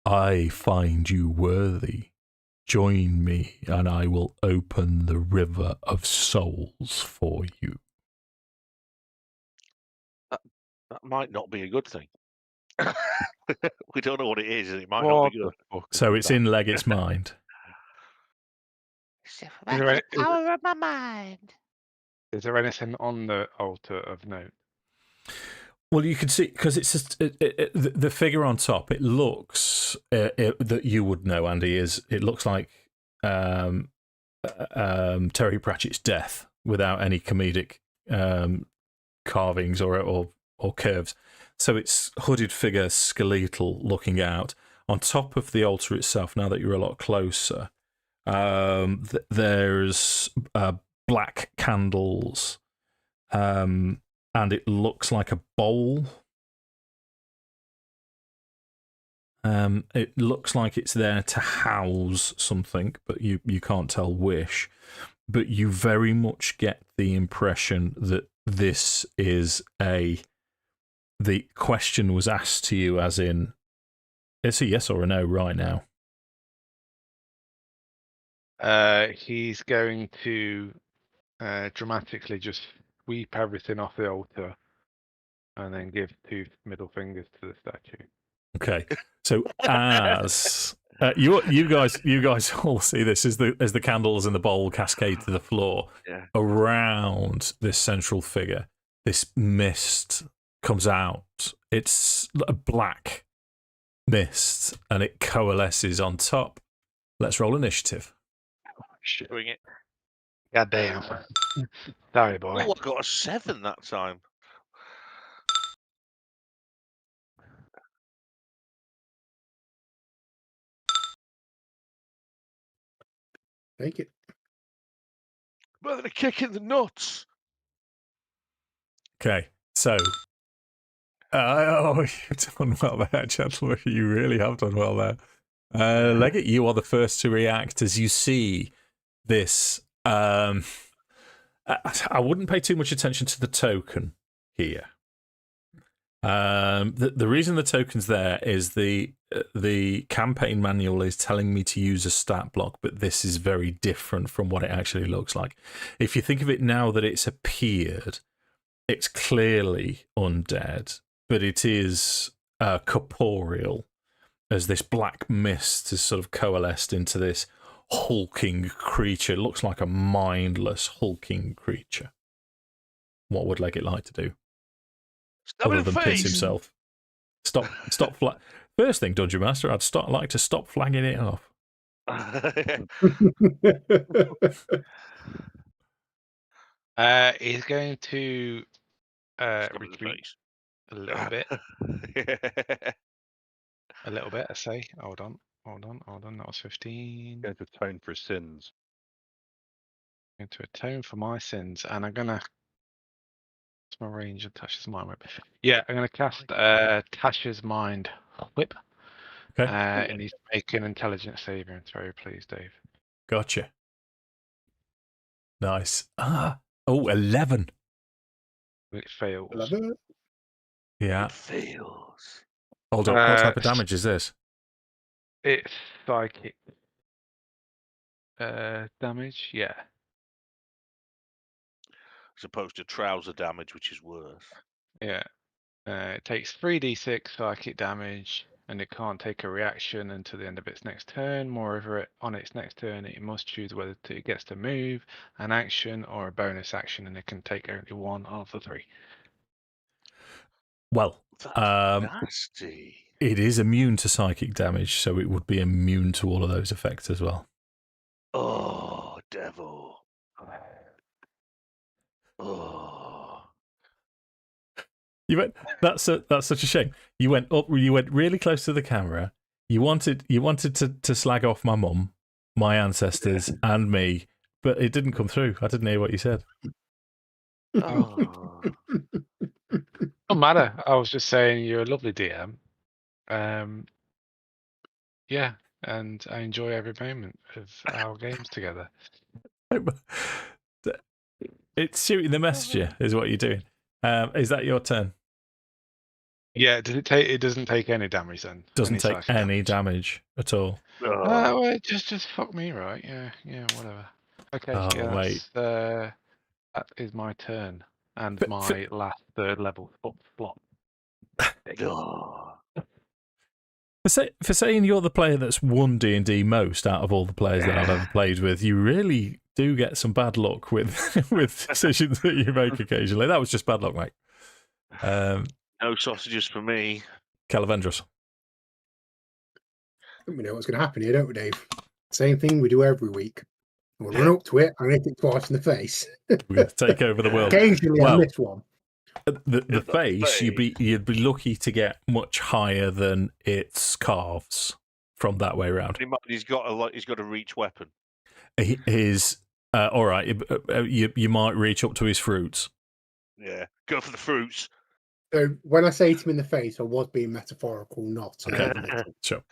"I find you worthy. Join me, and I will open the river of souls for you." That might not be a good thing. We don't know what it is, and it might not be good. So it's in Leggit's mind. there Power of my mind. Is there anything on the altar of note? Well, you can see, because it's just, the figure on top, it looks, that you would know, Andy, it looks like Terry Pratchett's death without any comedic carvings or curves. So it's hooded figure, skeletal, looking out. On top of the altar itself, now that you're a lot closer, there's black candles, and it looks like a bowl. It looks like it's there to house something, but you can't tell which. But you very much get the impression that this is the question was asked to you as in, it's a yes or a no right now. He's going to dramatically just sweep everything off the altar and then give 2 middle fingers to the statue. Okay, so as you guys all see this as the candles in the bowl cascade to the floor, around this central figure, this mist comes out. It's a black mist, and it coalesces on top. Let's roll initiative. Showing it. God damn. Sorry, boy. Oh, I got a 7 that time. Take it. Better than a kick in the nuts. Okay, so you've done well there, gentlemen. You really have done well there. Leggit, you are the first to react as you see this. I wouldn't pay too much attention to the token here. The reason the token's there is the campaign manual is telling me to use a stat block, but this is very different from what it actually looks like. If you think of it now that it's appeared, it's clearly undead, but it is corporeal, as this black mist has sort of coalesced into this hulking creature. It looks like a mindless hulking creature. What would Leggit like to do? Other than piss himself. Stop. First thing, Dungeon Master, I'd like to stop flagging it off. He's going to retreat a little bit. A little bit, I say. Hold on. That was 15. Going to atone for his sins. Going to atone for my sins, and I'm gonna. What's my range of Tasha's mind whip? Yeah, I'm gonna cast Tasha's mind whip. Okay. And he's making intelligence saving throw, please, Dave. Gotcha. Nice. 11. It fails. 11. Yeah. It fails. Hold on. What type of damage is this? It's psychic damage, yeah. As opposed to trouser damage, which is worse. Yeah. It takes 3d6 psychic damage, and it can't take a reaction until the end of its next turn. Moreover, on its next turn, it must choose whether it gets to move, an action, or a bonus action, and it can take only one of the 3. Well, nasty. it is immune to psychic damage, so it would be immune to all of those effects as well. Oh, devil. Oh. You went. That's such a shame. You went up. You went really close to the camera. You wanted to slag off my mum, my ancestors, and me, but it didn't come through. I didn't hear what you said. Oh. Don't matter. I was just saying you're a lovely DM. Yeah, and I enjoy every moment of our games together. It's shooting the messenger, is what you're doing. Is that your turn? Yeah, does it take? It doesn't take any damage then. Doesn't take psychic any damage at all. Oh, Well, just fuck me, right? Yeah, whatever. Okay, Oh, yeah, mate. that is my turn and my last third level slot. oh. For saying you're the player that's won D&D most out of all the players that I've ever played with, you really do get some bad luck with with decisions that you make occasionally. That was just bad luck, mate. No sausages for me. Kelevendros. We know what's going to happen here, don't we, Dave? Same thing we do every week. We'll run up to it and hit it twice in the face. We're going to take over the world. Occasionally, I Well, miss one. The face, you'd be lucky to get much higher than its calves from that way around. He's got a reach weapon. His all right, you might reach up to his fruits. Yeah, go for the fruits. So when I say him in the face, I was being metaphorical, not Okay. Sure.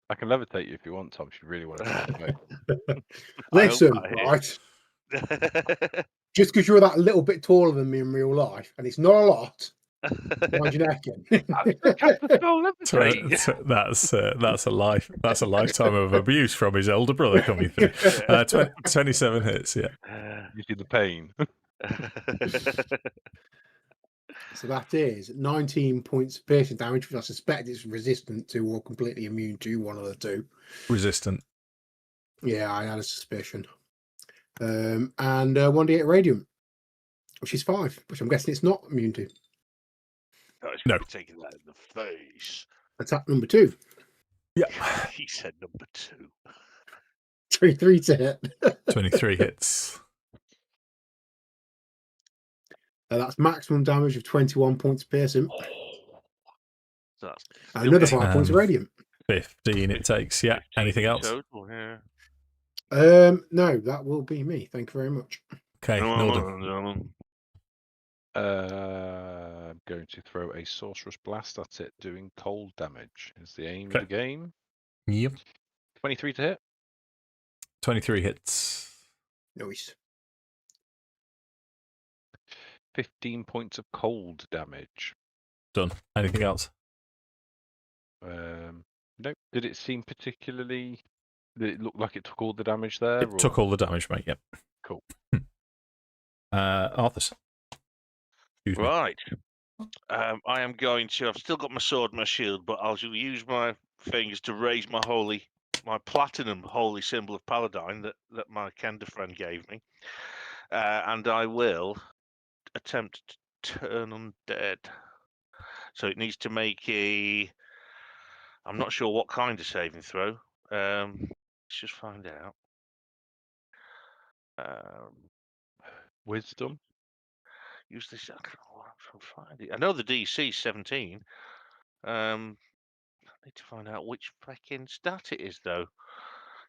I can levitate you if you want, Tom. If you really want to. Listen, right? Just because you're that little bit taller than me in real life, and it's not a lot, mind your neck in. That's a lifetime of abuse from his older brother coming through. 27 hits, yeah. You see the pain. So that is 19 points of piercing damage, which I suspect it's resistant to or completely immune to, one of the two. Resistant. Yeah, I had a suspicion. And 1d8 radiant, which is 5, which I'm guessing it's not immune to. No. Taking that in the face. Attack number 2. Yeah. He said number 2. 23 to hit. 23 hits. That's maximum damage of 21 points of piercing. So that's And another 5 points of radiant. 15 it takes, yeah. Anything else? Total, yeah. No, that will be me. Thank you very much. Okay, Nordan. I'm going to throw a Sorcerer's Blast at it, doing cold damage. Is the aim of the game. Yep. 23 to hit. 23 hits. Nice. 15 points of cold damage. Done. Anything else? No. Did it seem particularly... Did it look like it took all the damage there? It took all the damage, mate, yep. Cool. Arthas. Right. I am going to... I've still got my sword and my shield, but I'll use my fingers to raise my platinum holy symbol of Paladin that my Kender friend gave me. And I will attempt to turn undead. So it needs to make a... I'm not sure what kind of saving throw. Let's just find out. Wisdom. Use this. I can't find it. I know the DC 17. I need to find out which freaking stat it is, though.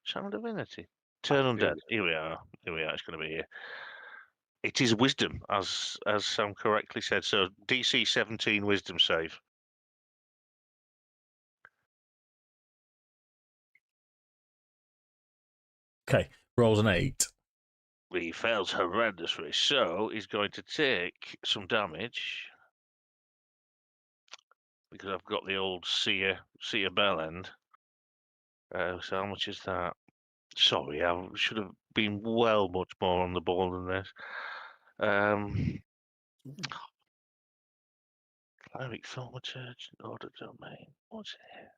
Channel Divinity. Turn undead. Here we are. It's going to be here. It is Wisdom, as Sam correctly said. So DC 17 Wisdom save. Okay, rolls an 8. He fails horrendously, so he's going to take some damage because I've got the old seer bell end. So how much is that? Sorry, I should have been much more on the ball than this. Cleric, Thaumaturge, Order Domain. What's here?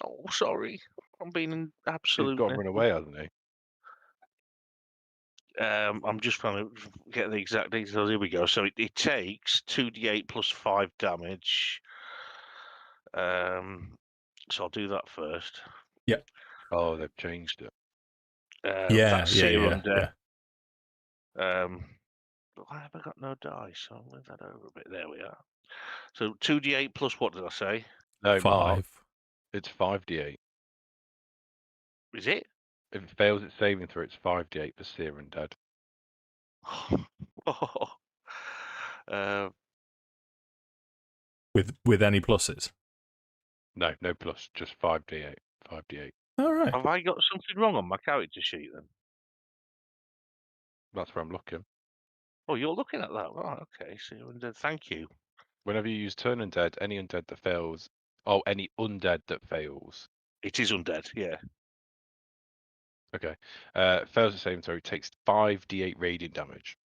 Oh, sorry, I'm being an absolute. He's got to run away, hasn't he? I'm just trying to get the exact details. Here we go. So it takes 2d8 plus 5 damage. So I'll do that first. Yeah. Oh, they've changed it. Yeah. Why have I got no dice? I'll move that over a bit. There we are. So 2d8 plus what did I say? No, 5. Mark, it's 5d8. Is it? If it fails its saving throw, it's 5d8 for seer undead. With any pluses? No plus, just 5d8. 5d8. All right. Have I got something wrong on my character sheet then? That's where I'm looking. Oh, you're looking at that, right? Okay, so thank you. Whenever you use turn undead, any undead that fails, any undead that fails. It is undead, yeah. Okay. Fails the same throw, takes 5d8 radiant damage.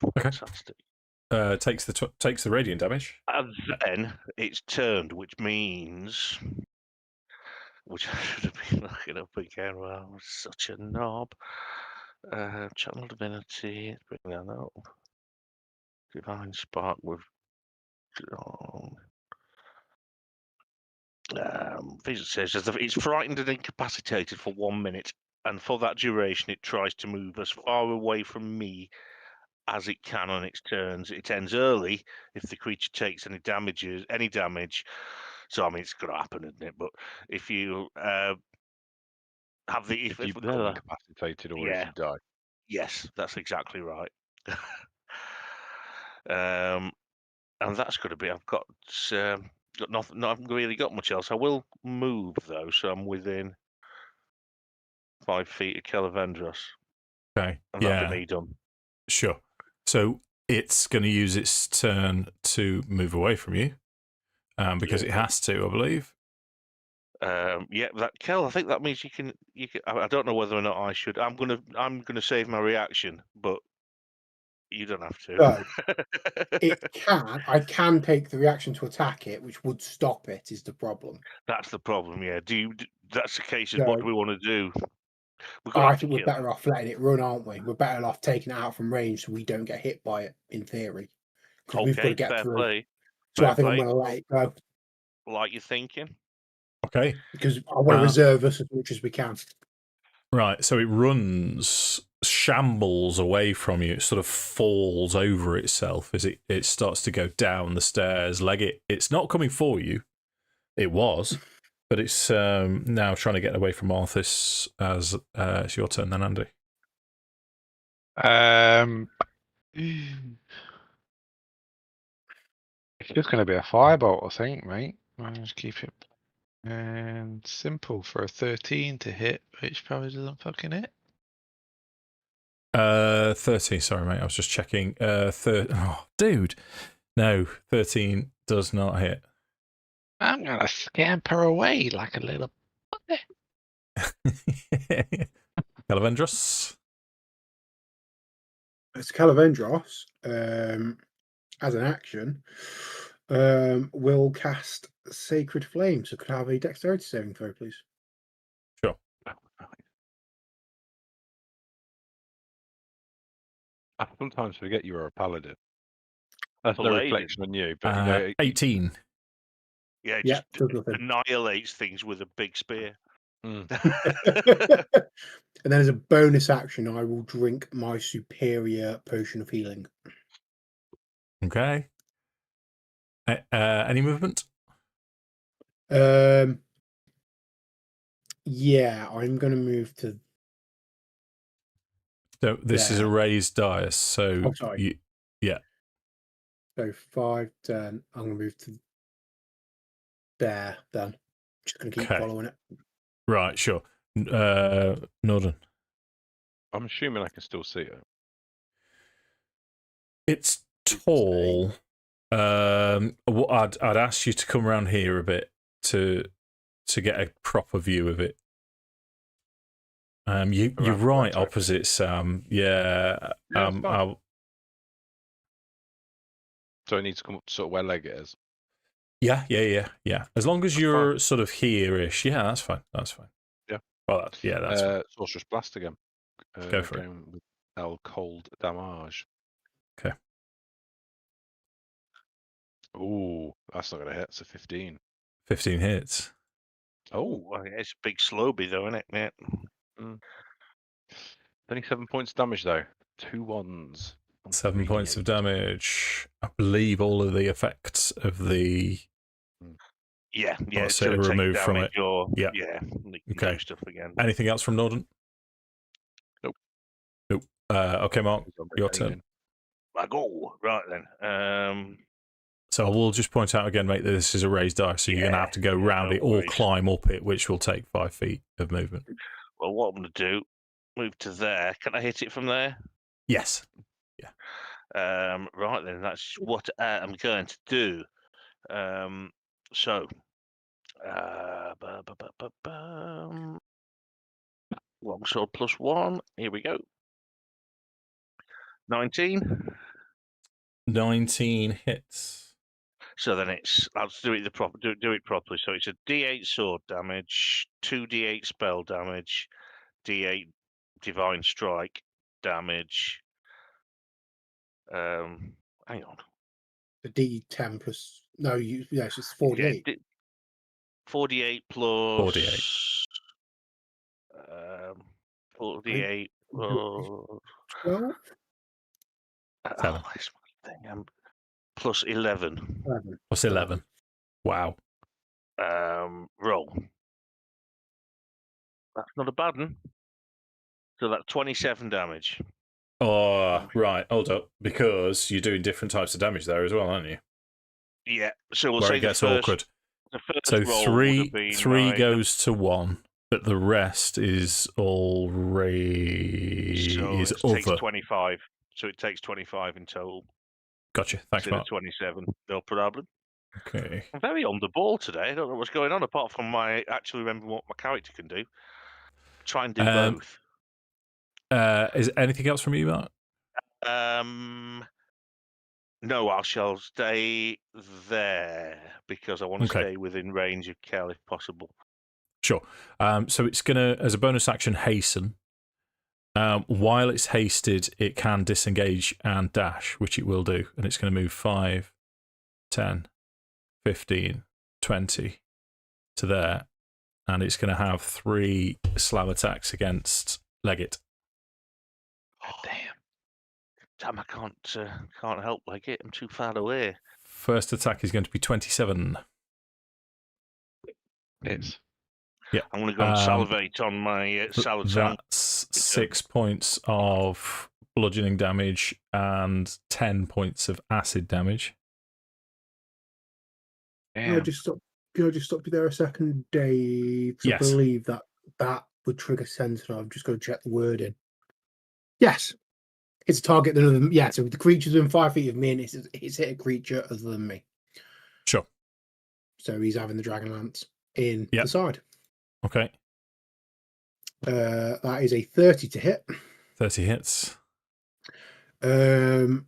Okay. Fantastic. Takes the radiant damage. And then it's turned, which means, which I should have been looking up again. Well, I'm such a knob. Channel Divinity, bring that up. Divine Spark with. Vision says it's frightened and incapacitated for 1 minute, and for that duration, it tries to move as far away from me as it can on its turns. It ends early if the creature takes any damage. So I mean, it's going to happen, isn't it? But if you have the If you become incapacitated or if you die. Yes, that's exactly right. And that's going to be. I've got nothing. I haven't really got much else. I will move though, so I'm within 5 feet of Kelevendros. Okay. And that'll be me done. Sure. So it's going to use its turn to move away from you, because it has to, I believe. That Kel. I think that means you can. I don't know whether or not I should. I'm gonna save my reaction, but you don't have to. So, I can take the reaction to attack it, which would stop it. Is the problem? That's the problem. Yeah. That's the case. What do we want to do? I think we're better off letting it run, aren't we? We're better off taking it out from range so we don't get hit by it. In theory, because we've got to get through. Play. So I think I'm going to let it go. Like you're thinking. Okay. Because I want to reserve us as much as we can. Right. So it shambles away from you. It sort of falls over itself as it starts to go down the stairs. Leggit, it's not coming for you. It was, but it's now trying to get away from Arthas as it's your turn then, Andy. It's just going to be a firebolt, I think, mate. I'll just keep it and simple for a 13 to hit, which probably doesn't fucking hit. 13. Sorry, mate. I was just checking. Oh, dude. No, 13 does not hit. I'm gonna scamper away like a little puppy. Kelevendros. It's Kelevendros, as an action, will cast Sacred Flame. So could I have a dexterity saving throw, please? Sure. I sometimes forget you are a paladin. That's no reflection on you, but 18. Yeah, just annihilates things with a big spear. And then as a bonus action, I will drink my superior potion of healing. Okay. Any movement? Yeah, I'm going to move to. So this is a raised dice, so sorry. So 5, 10. I'm going to move to there. Then just going to keep following it. Right, sure. Nordan. I'm assuming I can still see it. It's tall. I'd ask you to come around here a bit to get a proper view of it. You're right opposite Sam. Yeah. So I need to come up to sort of where Leggit is. Yeah. As long as you're sort of here-ish. Yeah, that's fine. Yeah. Well, that's fine. Sorcerer's Blast again. Go for it. With cold damage. Okay. Ooh, that's not going to hit. It's a 15. 15 hits. Oh, it's a big slowbie though, isn't it? Yeah. 27 points of damage though. 2 1s. 7 points of damage. I believe all of the effects of the it's are removed from it. Okay. Stuff again. Anything else from Nordan? Nope. Okay, Mark, your turn. I go right then. So I will just point out again, mate, that this is a raised dice, so you're going to have to go round it or climb up it, which will take 5 feet of movement. Well, what I'm going to do, move to there. Can I hit it from there? Yes. Yeah. Right then, that's what I'm going to do. So, longsword +1. Here we go. 19. 19 hits. So then let's do it do it properly. So it's a D8 sword damage, 2d8 spell damage, D8 divine strike damage. Hang on. The D10 plus yes, it's 48. Yeah, 48 plus 48. 48 plus 12? Seven. where's my thing? Plus 11. 11. Plus 11. Wow. Roll. That's not a bad one. So that's 27 damage. Oh, right. Hold up. Because you're doing different types of damage there as well, aren't you? Yeah. So we'll Where say it gets the first, awkward. the first So roll three would have been three my- goes to 1, but the rest is already so is it other. takes 25. So it takes 25 in total. Gotcha. Thanks, Instead of Mark. 27. No problem. Okay. I'm very on the ball today. I don't know what's going on apart from my actually remembering what my character can do. Try and do both. Is anything else from you, Mark? No, I shall stay there because I want to Okay. stay within range of Kel if possible. Sure. So it's going to, as a bonus action, hasten. While it's hasted, it can disengage and dash, which it will do. And it's going to move 5, 10, 15, 20 to there. And it's going to have 3 slam attacks against Leggit. Damn, I can't help Leggit. I'm too far away. First attack is going to be 27. It's Yeah. I'm going to go and salivate on my salad sandwich. That's 6 points of bludgeoning damage and 10 points of acid damage. Can I just stop you there a second, Dave? Yes. I believe that would trigger Sentinel. I've just got to check the wording. Yes. It's a target other than so the creature's within 5 feet of me and it's hit a creature other than me. Sure. So he's having the Dragonlance in the side. Okay. That is a 30 to hit. 30 hits. And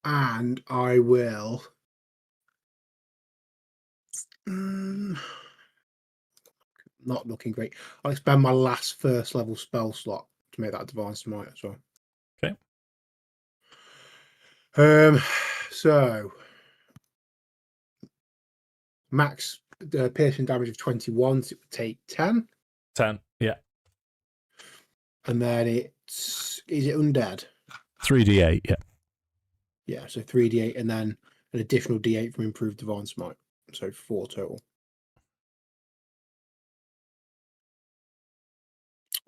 I will not looking great. I'll expend my last first level spell slot to make that Divine Smite as well. Okay. So max piercing damage of 21, so it would take 10. 10, yeah. And then is it undead? 3d8, yeah. Yeah, so 3d8 and then an additional d8 from improved Divine Smite. So 4 total.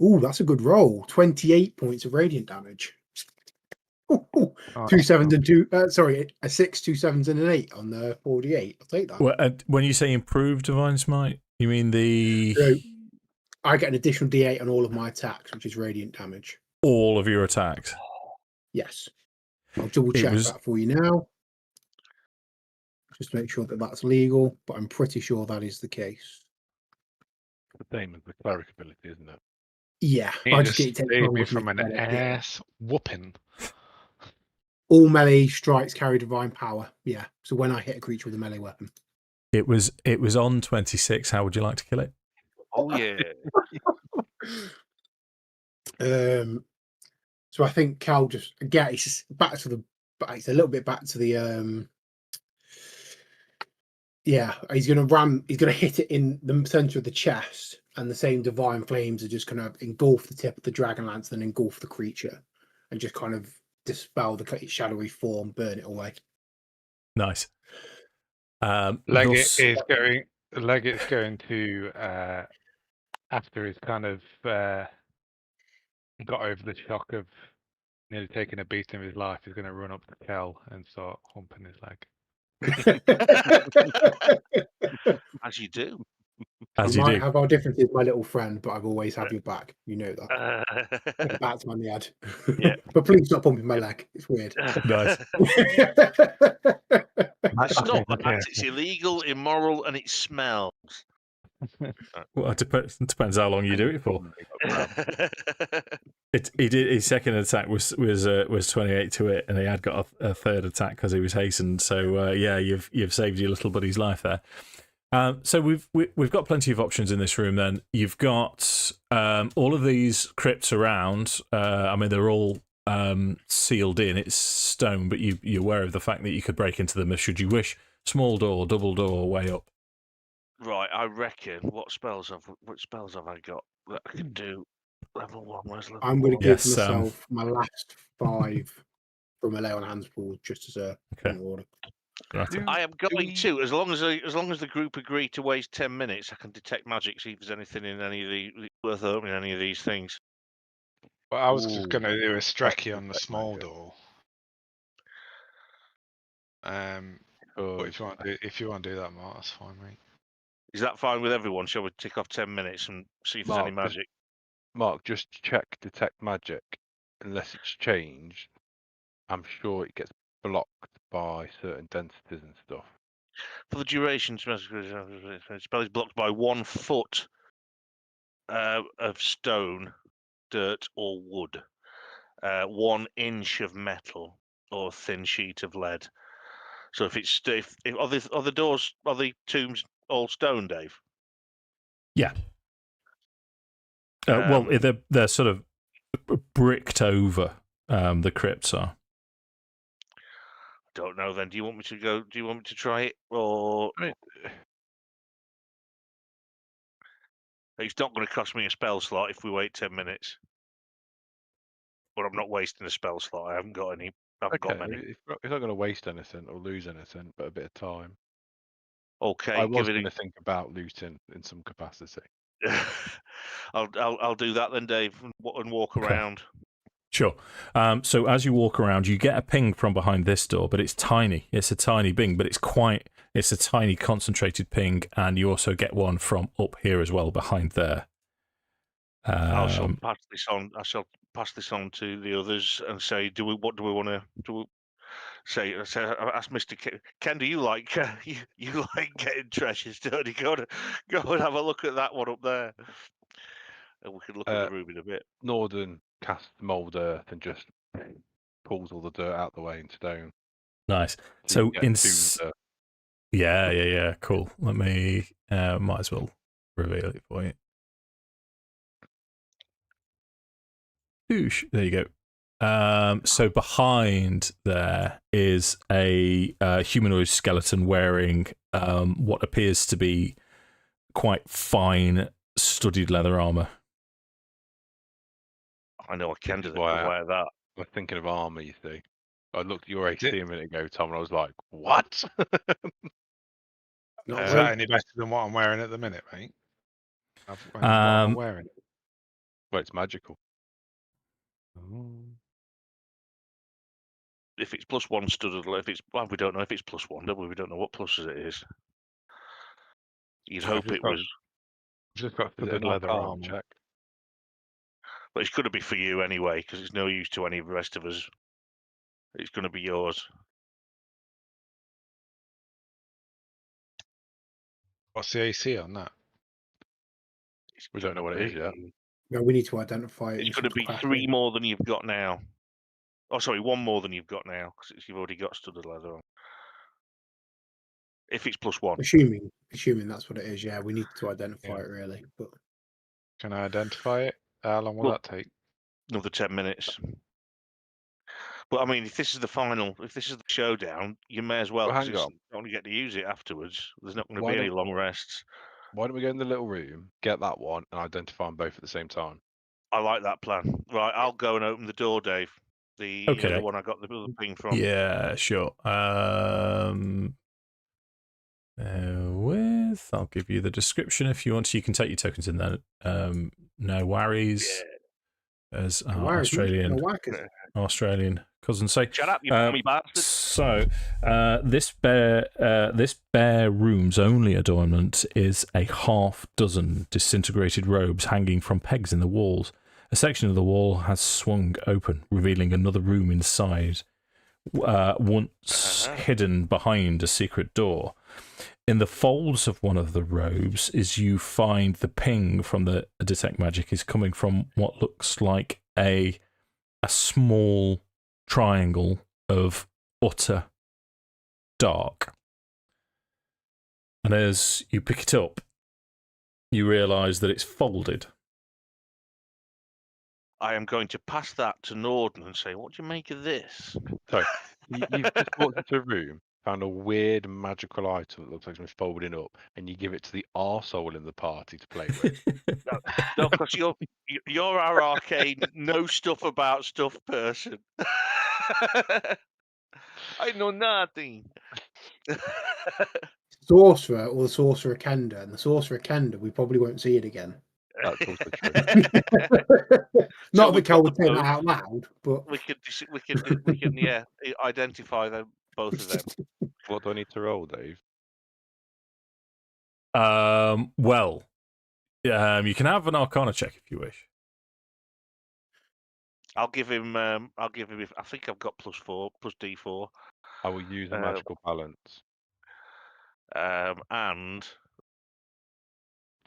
Ooh, that's a good roll. 28 points of radiant damage. Ooh. 2 sevens and 2. Sorry, a 6, 2 sevens, and an 8 on the 48. I'll take that. Well, when you say improved Divine Smite, you mean the So I get an additional d8 on all of my attacks, which is radiant damage. all of your attacks? Yes. I'll double check that for you now. Just to make sure that that's legal, but I'm pretty sure that is the case. The same as the cleric ability, isn't it? Yeah. You I just just get saved me from an ass whooping. All melee strikes carry divine power. Yeah. So when I hit a creature with a melee weapon. It was on 26. How would you like to kill it? Oh yeah. So I think Cal just again it's just it's a little bit back to the he's gonna hit it in the center of the chest, and the same divine flames are just gonna engulf the tip of the Dragonlance, then engulf the creature and just kind of dispel the shadowy form, burn it away. Nice. Leggit's going to after he's kind of got over the shock of nearly taking a beating of his life, he's going to run up to Kel and start humping his leg. As you do. As We you might do. have our differences, my little friend, but I've always have your back. You know that. The bat's on the head. Yeah. But please stop pumping my leg. It's weird. Nice. Stop that. It's illegal, immoral, and it smells. Well, it depends how long you do it for. His second attack was 28 to it, and he had got a third attack because he was hastened. So yeah, you've saved your little buddy's life there. So we've got plenty of options in this room. Then you've got all of these crypts around. I mean, they're all sealed in. It's stone, but you're aware of the fact that you could break into them should you wish. Small door, double door, way up. Right, I reckon. What spells have I got that I can do? Level 1. Where's level 1? I'm going to give Yes, myself my last 5 from a lay on hands pool just as a order. Right. I am going to, as long as the group agree to waste 10 minutes, I can detect magic, see if there's anything in any of the worth opening any of these things. Well, I was just going to do a Strecky on the small door. But if you want to do that, Mark, that's fine, mate. Is that fine with everyone? Shall we tick off 10 minutes and see if there's any magic? Mark, just check detect magic. Unless it's changed, I'm sure it gets blocked by certain densities and stuff. For the duration, spell is blocked by 1 foot of stone, dirt, or wood, 1 inch of metal, or a thin sheet of lead. So if it's are the tombs all stone, Dave? Yeah. Well, they're sort of bricked over. The crypts are. Don't know. Then, do you want me to go? Do you want me to try it, or it's not going to cost me a spell slot if we wait 10 minutes? But I'm not wasting a spell slot. I haven't got any. I haven't got many. It's not going to waste anything or lose anything, but a bit of time. Okay, I was going to think about looting in some capacity. I'll do that then, Dave, and walk around. Sure. So as you walk around, you get a ping from behind this door, but it's tiny. It's a tiny ping, but it's a tiny concentrated ping, and you also get one from up here as well, behind there. I shall pass this on. I shall pass this on to the others and say, what do we want to do? Say, ask Mr. Kender, you like you like getting treasures, don't you? Go and have a look at that one up there. And we can look at the room in a bit. Nordan casts mold earth and just pulls all the dirt out the way in stone. Nice. So yeah, cool. Let me might as well reveal it for you. Oosh, there you go. So behind there is a humanoid skeleton wearing what appears to be quite fine studded leather armor. I know I can do wear that. I'm thinking of armor, you see. I looked at your AC a minute ago, Tom, and I was like, what? Is that any better than what I'm wearing at the minute, mate? What I'm wearing. Well, it's magical. If it's +1 studded, we don't know if it's +1, don't we? We don't know what pluses it is. You'd hope it was. Just got studded leather armor. Check. But it's going to be for you anyway, because it's no use to any of the rest of us. It's going to be yours. What's the AC on that? We don't know what it is yet. No, we need to identify it. It's going to be 3 more than you've got now. Oh, sorry, 1 more than you've got now, because you've already got studded leather on. If it's +1. Assuming that's what it is, yeah, we need to identify it really. But can I identify it? How long will that take? Another 10 minutes. But I mean, if this is the showdown, you may as well. Hang on. You only get to use it afterwards. There's not going to be any long rests. Why don't we go in the little room, get that one, and identify them both at the same time? I like that plan. Right, I'll go and open the door, Dave. The one I got the other ping from. Yeah, sure. I'll give you the description if you want to. You can take your tokens in there. No worries. Yeah. As our Australian cousin say. Shut up, you balmy bastard. So, this bare room's only adornment is a half dozen disintegrated robes hanging from pegs in the walls. A section of the wall has swung open, revealing another room inside, once hidden behind a secret door. In the folds of one of the robes is you find the ping from the detect magic is coming from what looks like a small triangle of utter dark. And as you pick it up, you realise that it's folded. I am going to pass that to Nordan and say, what do you make of this? So, you've just walked into a room, found a weird magical item that looks like something folding up, and you give it to the arsehole in the party to play with. No, because you're our arcane, know stuff about stuff person. I know nothing. Sorcerer or the Sorcerer Kender, and the Sorcerer Kender, we probably won't see it again. That's also true. Not So that we've Kel got would say them that both. out loud, but we can identify them, both of them. What do I need to roll, Dave? Well, you can have an Arcana check if you wish. I'll give him. I think I've got +4, plus D4, I will use a magical balance. and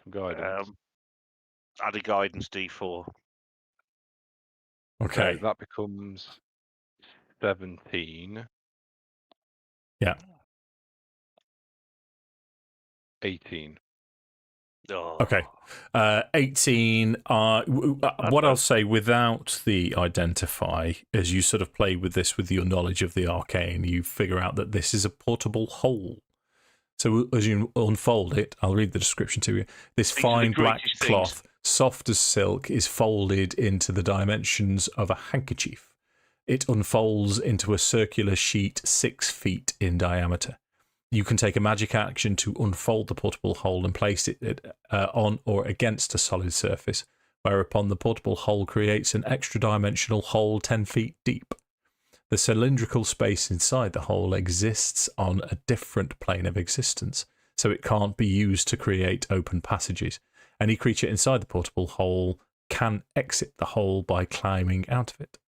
Some guidance. add a guidance D4. Okay. So that becomes 17. Yeah. 18. Oh. Okay. 18. What I'll say without the identify, as you sort of play with this with your knowledge of the arcane, you figure out that this is a portable hole. So as you unfold it, I'll read the description to you. This These are the fine black greatest cloth, soft as silk, is folded into the dimensions of a handkerchief. It unfolds into a circular sheet 6 feet in diameter. You can take a magic action to unfold the portable hole and place it on or against a solid surface, whereupon the portable hole creates an extra-dimensional hole 10 feet deep. The cylindrical space inside the hole exists on a different plane of existence, so it can't be used to create open passages. Any creature inside the portable hole can exit the hole by climbing out of it.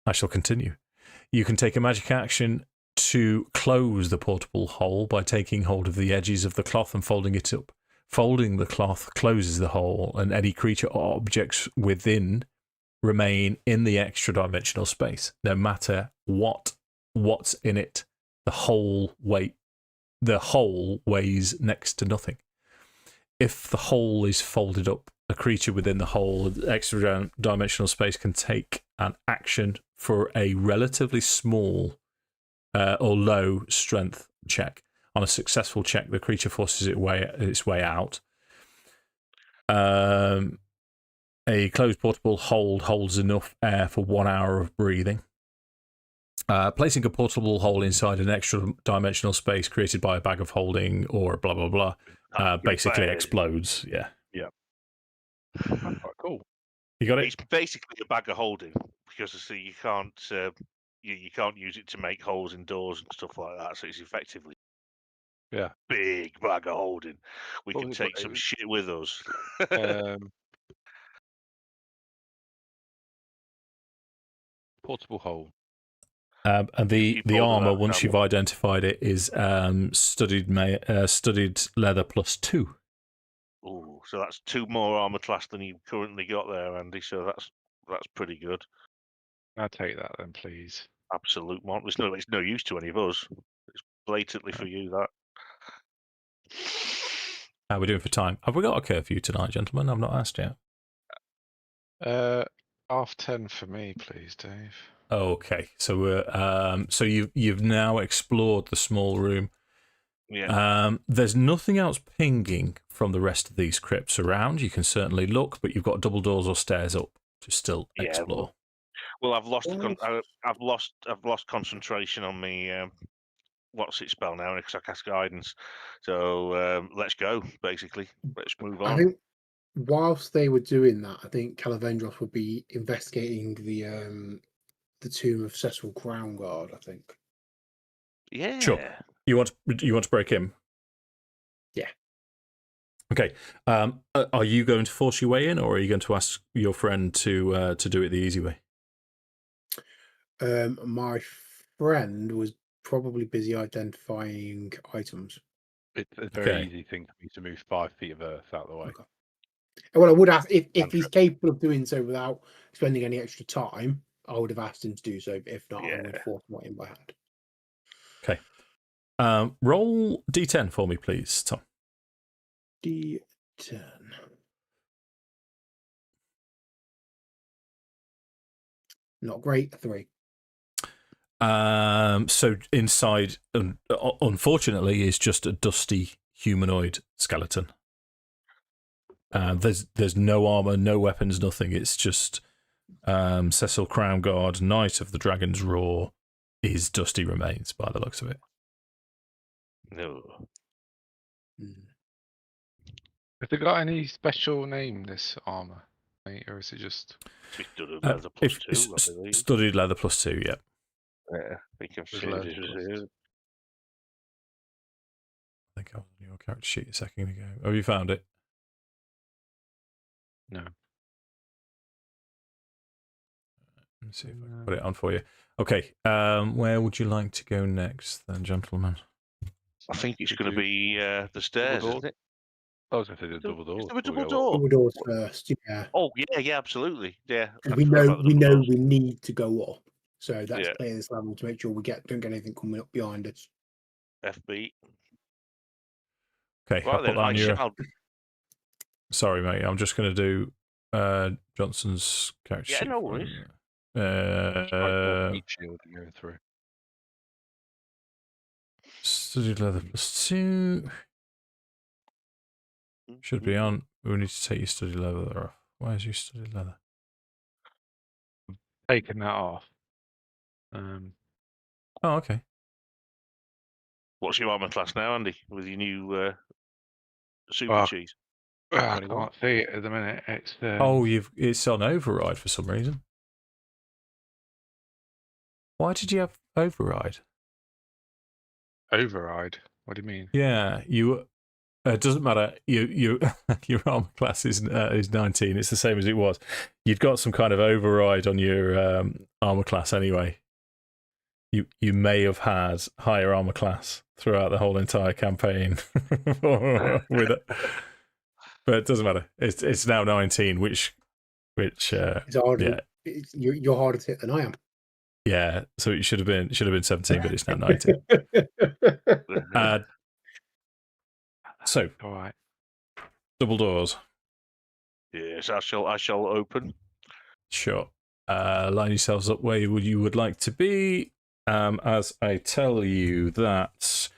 I shall continue. You can take a magic action to close the portable hole by taking hold of the edges of the cloth and folding it up. Folding the cloth closes the hole, and any creature or objects within remain in the extra-dimensional space, no matter what's in it. The whole weighs next to nothing. If the hole is folded up, a creature within the whole extra-dimensional space can take an action for a relatively small or low strength check. On a successful check, the creature forces its way out. A closed portable hole holds enough air for 1 hour of breathing. Placing a portable hole inside an extra-dimensional space created by a bag of holding or blah, blah, blah, basically explodes. Yeah. Yeah. That's quite cool. You got it? It's basically a bag of holding, because you can't you can't use it to make holes in doors and stuff like that. So it's effectively big bag of holding. We can take some shit with us. Portable hole. And the armor, once you've identified it, is studded leather +2. Oh, so that's 2 more armor class than you've currently got there, Andy. So that's pretty good. I'll take that then, please. Absolute one. It's no use to any of us. It's blatantly for you, that. How are we doing for time? Have we got a curfew tonight, gentlemen? I've not asked yet. 10:30 for me, please, Dave. Okay, so we're so you've now explored the small room. Yeah. There's nothing else pinging from the rest of these crypts around. You can certainly look, but you've got double doors or stairs up to still explore. Well, I've lost concentration on me. What's it spell now? Because I cast guidance. So let's go. Basically, let's move on. I think whilst they were doing that, I think Kelevendros would be investigating the the tomb of Cecil Crownguard, I think. Yeah. Sure. You want to break in? Yeah. Okay. Are you going to force your way in, or are you going to ask your friend to do it the easy way? My friend was probably busy identifying items. It's a very easy thing for me to move 5 feet of earth out of the way. Okay. Well, I would ask if he's capable of doing so without spending any extra time. I would have asked him to do so. But if not, I would force him in by hand. Okay. Roll D10 for me, please, Tom. D10. Not great. 3. So inside, unfortunately, is just a dusty humanoid skeleton. There's no armor, no weapons, nothing. It's just Cecil Crownguard, Knight of the Dragon's Roar, his dusty remains by the looks of it. No. Has it got any special name, this armor? Or is it just... Studded leather plus 2, I believe. Studded leather plus 2, yeah. Yeah, I think I've seen leather it. I think I was on your character sheet a second ago. Have you found it? No. Let me see if I can put it on for you. Okay, where would you like to go next then, gentlemen? I think it's going to be the stairs, isn't it? I was going to say the double door. Is there a double door? Double doors first, yeah. Oh, yeah, absolutely. Yeah. We know we need to go up. So that's play this level to make sure we don't get anything coming up behind us. FB. Okay, Right then, I shall... Sorry, mate. I'm just going to do Johnson's character sheet. Yeah, no worries. Shield going through. Studded leather plus 2. Should be on. We need to take your studded leather off. Why is your studded leather? Taking that off. Oh, okay. What's your armor class now, Andy, with your new super cheese? I can't see it at the minute. It's it's on override for some reason. Why did you have override? Override? What do you mean? Yeah, you. It doesn't matter. Your armor class is 19. It's the same as it was. You'd got some kind of override on your armor class anyway. You may have had higher armor class throughout the whole entire campaign with it, but it doesn't matter. It's now 19, which it's harder. Yeah, you're harder to hit than I am. Yeah, so it should have been 17, but it's now 19. So, all right. Double doors. Yes, I shall open. Sure. Line yourselves up where you would like to be. As I tell you that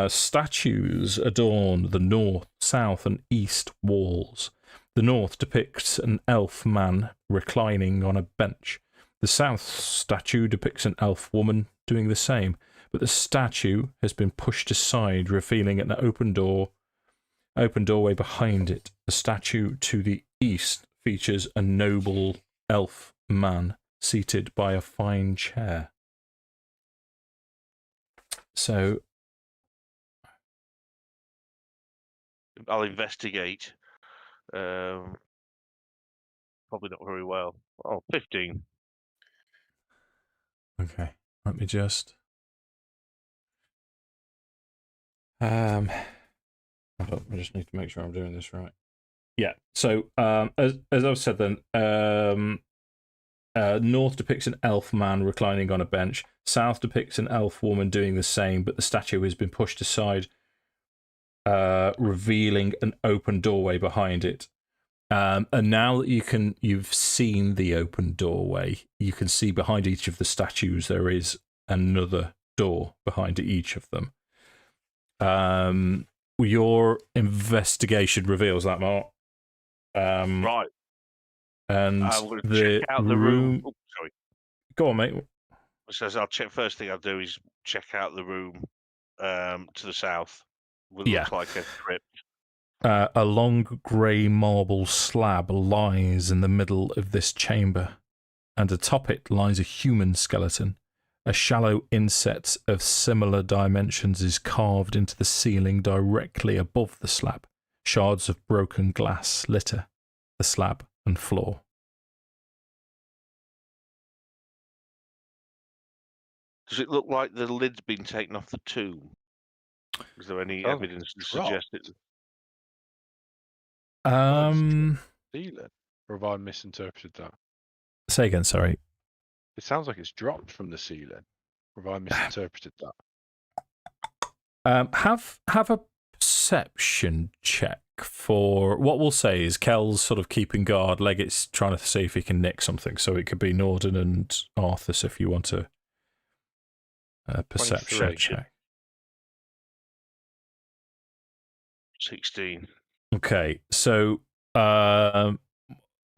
statues adorn the north, south, and east walls. The north depicts an elf man reclining on a bench. The south statue depicts an elf woman doing the same, but the statue has been pushed aside, revealing an open doorway behind it. The statue to the east features a noble elf man seated by a fine chair. So I'll investigate. Probably not very well. Oh, 15. Okay, let me just I just need to make sure I'm doing this right. Yeah. So as I've said then, north depicts an elf man reclining on a bench. South depicts an elf woman doing the same, but the statue has been pushed aside, revealing an open doorway behind it. And now that you've seen the open doorway, you can see behind each of the statues there is another door behind each of them. Your investigation reveals that, Mark. Right. And I will check out the room. Oh, sorry. Go on, mate. It says I'll check. First thing I'll do is check out the room to the south. What looks like a crypt. A long grey marble slab lies in the middle of this chamber. and atop it lies a human skeleton. A shallow inset of similar dimensions is carved into the ceiling directly above the slab. Shards of broken glass litter the slab and floor. Does it look like the lid's been taken off the tomb? Is there any evidence to suggest it? Ceiling. Or have I misinterpreted that? Say again, sorry. It sounds like it's dropped from the ceiling. Or have I misinterpreted Have that? a perception check for what we'll say is Kel's sort of keeping guard. Leggit's trying to see if he can nick something. So it could be Nordan and Arthas if you want to perception check. 16. Okay, so Mark,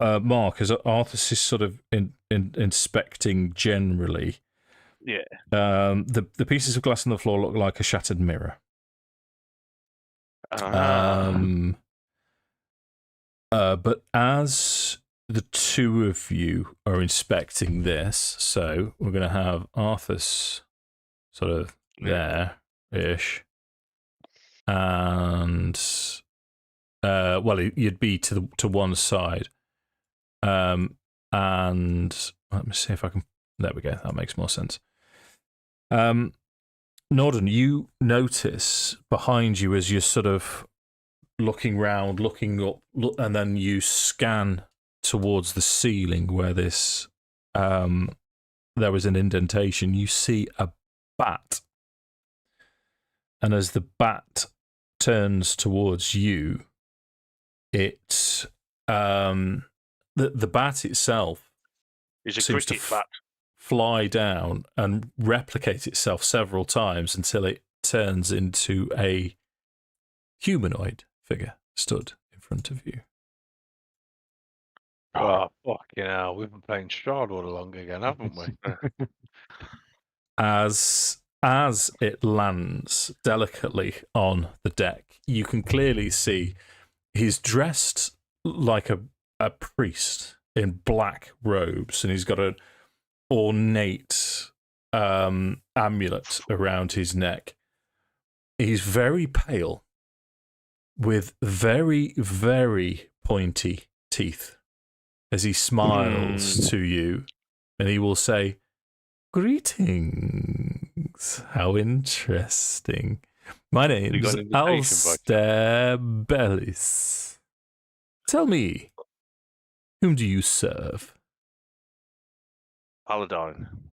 as Arthas is sort of inspecting generally, the pieces of glass on the floor look like a shattered mirror. But as the two of you are inspecting this, so we're going to have Arthas sort of there-ish, and well, you'd be to one side, and let me see if I can. There we go. That makes more sense. Nordan, you notice behind you as you're sort of looking round, looking up, and then you scan towards the ceiling where this there was an indentation. You see a bat, and as the bat turns towards you, it the bat itself is a seems cricket to bat. Fly down and replicate itself several times until it turns into a humanoid figure stood in front of you. Oh, fucking hell. We've been playing Strahd all along again, haven't we? As it lands delicately on the deck, you can clearly see he's dressed like a priest in black robes, and he's got an ornate amulet around his neck. He's very pale with very, very pointy teeth as he smiles to you, and he will say, "Greetings, how interesting. My name's Alster Bellis. Tell me, whom do you serve?" Paladin.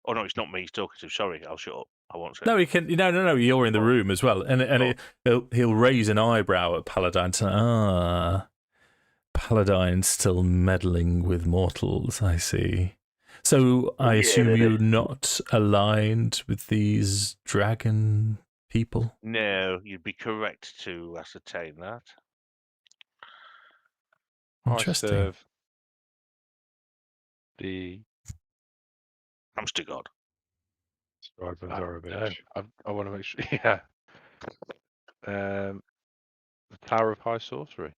Oh no, it's not me he's talking to. Sorry, I'll shut up. I won't say. No, he can. No. You're in the room as well, and he'll raise an eyebrow at Paladin. Paladin's still meddling with mortals. I see. So I assume you're not aligned with these dragon people. No, you'd be correct to ascertain that. Interesting. I serve the Hamster God. I want to make sure. Yeah. The Tower of High Sorcery.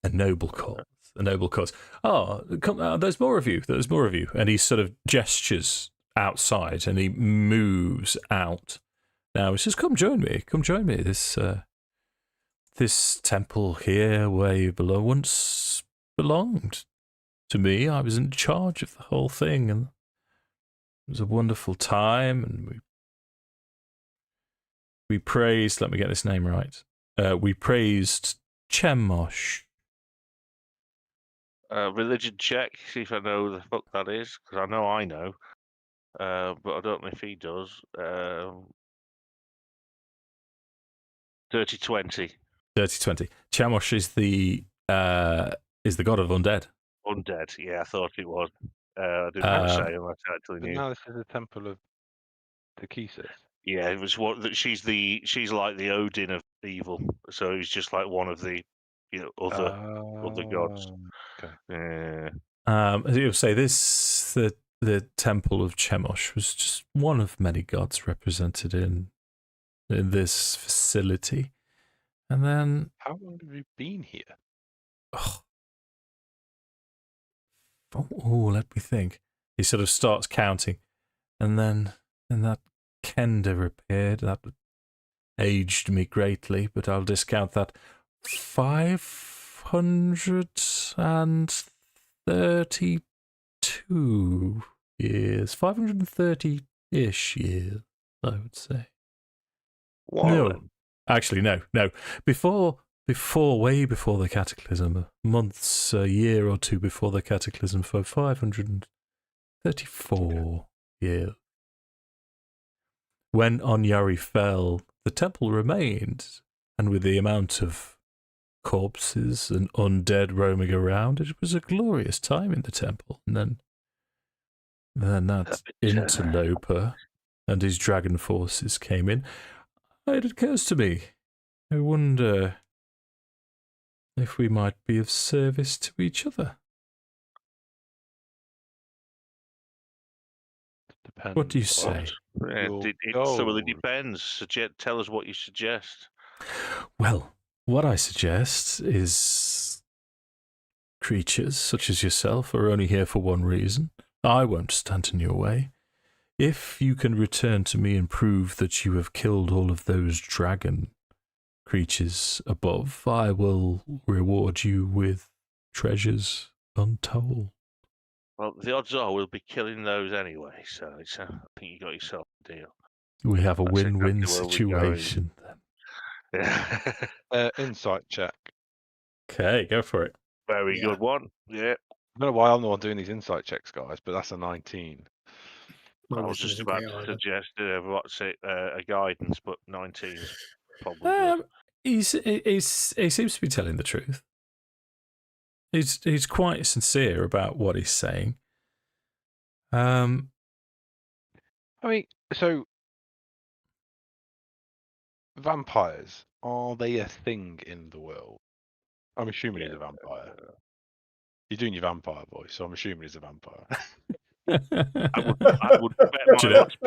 A noble cause. A noble cause. Oh, there's more of you. There's more of you. And he sort of gestures outside, and he moves out. Now he says, "Come join me. Come join me. This temple here, where you once belonged to me. I was in charge of the whole thing, and it was a wonderful time. And we praised. Let me get this name right. We praised Chemosh." Religion check. See if I know who the fuck that is, because I know. But I don't know if he does. 30-20. 30-20. Chemosh is the god of undead. Undead. Yeah, I thought it was. I didn't want to say unless I actually knew. No, this is the Temple of the Kesis. Yeah, it was what she's like the Odin of evil. So he's just like one of the other gods. Okay. Yeah. As you'll say, the temple of Chemosh was just one of many gods represented in this facility. And then, how long have you been here? let me think. He sort of starts counting, and then that Kender appeared. That aged me greatly, but I'll discount that. 532 years. 530-ish years, I would say. No. Actually, no. Way before the Cataclysm. Months, a year or two before the Cataclysm, for 534 years. When Onyari fell, the temple remained, and with the amount of corpses and undead roaming around, it was a glorious time in the temple. And then that interloper and his dragon forces came in. It occurs to me, I wonder if we might be of service to each other. Depends. What do you say? It thoroughly depends. Tell us what you suggest. Well, what I suggest is creatures such as yourself are only here for one reason. I won't stand in your way. If you can return to me and prove that you have killed all of those dragon creatures above, I will reward you with treasures untold. Well, the odds are we'll be killing those anyway, so I think you got yourself a deal. We have a That's win-win exactly situation then. Insight check. Okay, go for it. Very good one. Yeah. I don't know why I'm the one doing these insight checks, guys, but that's a 19. I was just about to suggest a guidance, but 19's probably good. He seems to be telling the truth. He's quite sincere about what he's saying. I mean, so vampires, are they a thing in the world? I'm assuming he's a vampire. You're doing your vampire voice, so I'm assuming he's a vampire. I would bet my last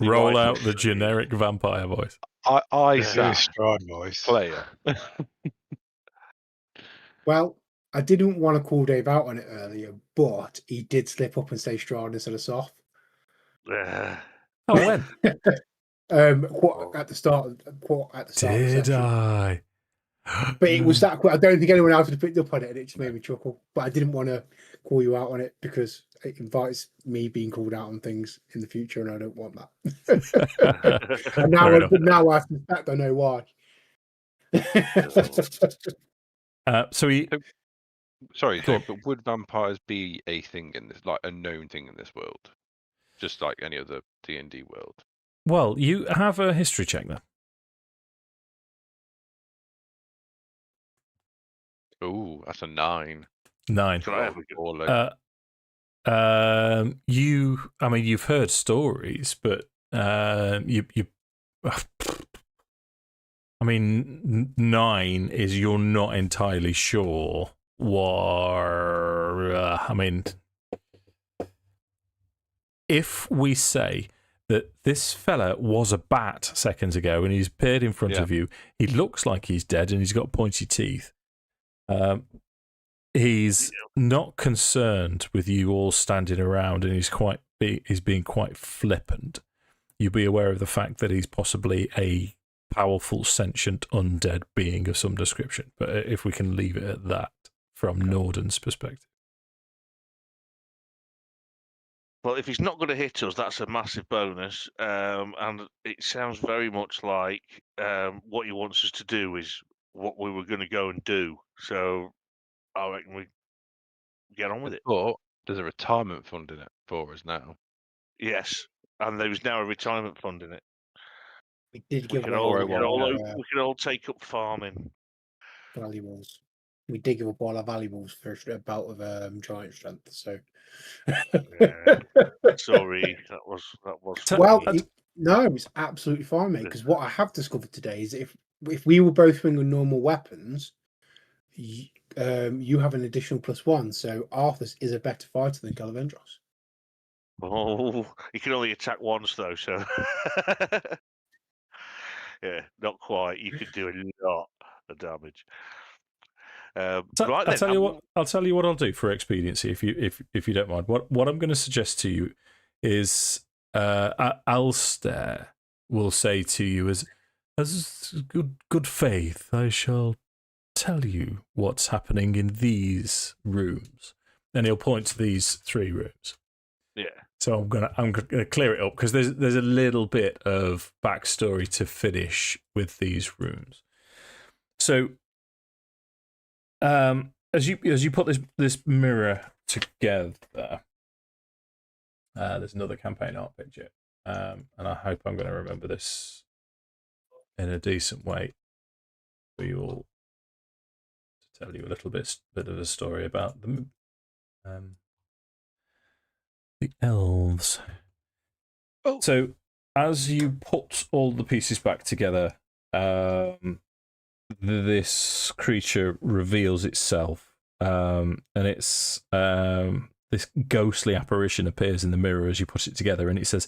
roll out the generic vampire voice. I say stride voice. Player. Well, I didn't want to call Dave out on it earlier, but he did slip up and say Strahd instead of Soth. When? At the start. Did I? But it was that. I don't think anyone else had picked up on it, and it just made me chuckle. But I didn't want to call you out on it because it invites me being called out on things in the future, and I don't want that. And now I suspect I know why. Sorry, Dave, but would vampires be a thing in this, like a known thing in this world, just like any other D&D world? Well, you have a history check then. Ooh, that's a 9. 9. You've heard stories, but I mean, 9 is you're not entirely sure if we say that this fella was a bat seconds ago and he's appeared in front of you, he looks like he's dead and he's got pointy teeth. He's not concerned with you all standing around, and he's being quite flippant. You'll be aware of the fact that he's possibly a powerful, sentient, undead being of some description. But if we can leave it at that from Nordan's perspective. Well, if he's not going to hit us, that's a massive bonus. And it sounds very much like what he wants us to do is what we were going to go and do. So I reckon we get on with it. But there's a retirement fund in it for us now. Yes, and there is now a retirement fund in it. We did give we can all take up farming. Valuables. We did give up all our valuables for a bout of giant strength. So sorry, that was. Well, no, it's absolutely fine, mate. Because what I have discovered today is if we were both swinging normal weapons, you have an additional +1. So Arthas is a better fighter than Kelevendros. Oh, he can only attack once though, so yeah, not quite. You could do a lot of damage. Right then. I'll tell you what I'll do for expediency, if you don't mind. What I'm going to suggest to you is Alster will say to you as good faith, I shall tell you what's happening in these rooms, and he'll point to these 3 rooms. Yeah. So I'm gonna clear it up because there's a little bit of backstory to finish with these rooms. So, as you put this mirror together, there's another campaign art picture, and I hope I'm going to remember this in a decent way for you all to tell you a little bit of a story about the elves. Oh. So as you put all the pieces back together, this creature reveals itself, and it's this ghostly apparition appears in the mirror as you put it together, and it says,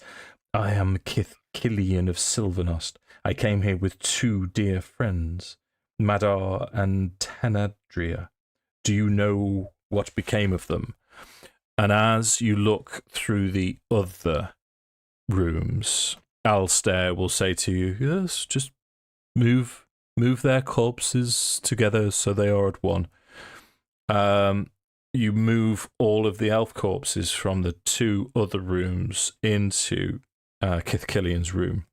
"I am Killian of Silvernost. I came here with 2 dear friends, Madar and Tenadria. Do you know what became of them?" And as you look through the other rooms, Alster will say to you, "Yes, just move their corpses together so they are at one." You move all of the elf corpses from the 2 other rooms into Killian's room.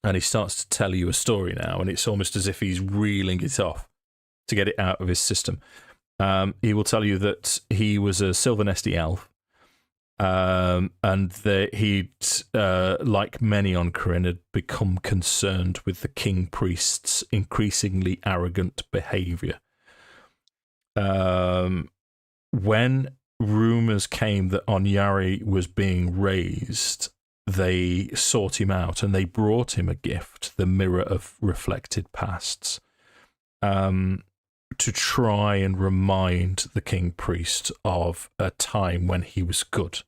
And he starts to tell you a story now, and it's almost as if he's reeling it off to get it out of his system. He will tell you that he was a Silvernesty elf, and that he'd, like many on Corinne, had become concerned with the king priest's increasingly arrogant behaviour. When rumours came that Onyari was being raised, they sought him out and they brought him a gift, the Mirror of Reflected Pasts, to try and remind the king priest of a time when he was good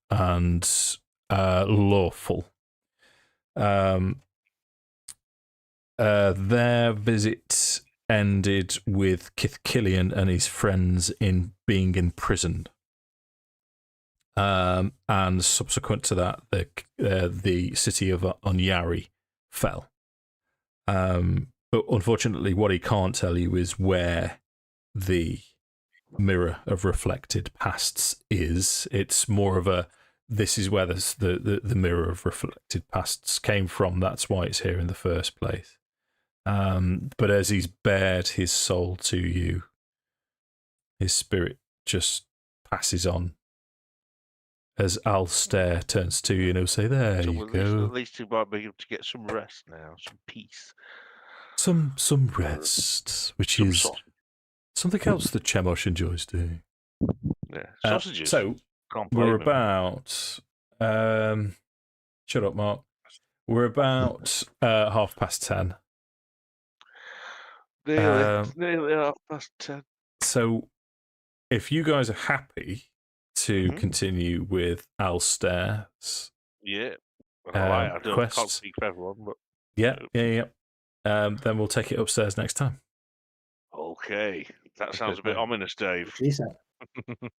and lawful. Their visit ended with Killian and his friends being imprisoned. And subsequent to that, the city of Onyari fell. But unfortunately, what he can't tell you is where the Mirror of Reflected Pasts is. It's more of a, this is where the Mirror of Reflected Pasts came from. That's why it's here in the first place. But as he's bared his soul to you, his spirit just passes on. As Alster turns to you and he'll say, "There So you go. At least he might be able to get some rest now, some peace. Some rest, which Some is sausage. something else that Chemosh enjoys doing." Yeah, sausages. So Can't blame we're him. about... shut up, Mark. We're about 10:30. Nearly 10:30. So if you guys are happy to continue with Alster's Yeah. I can't quest, speak for everyone, but yeah. Then we'll take it upstairs next time. okay. That sounds a bit ominous, Dave. She said. Do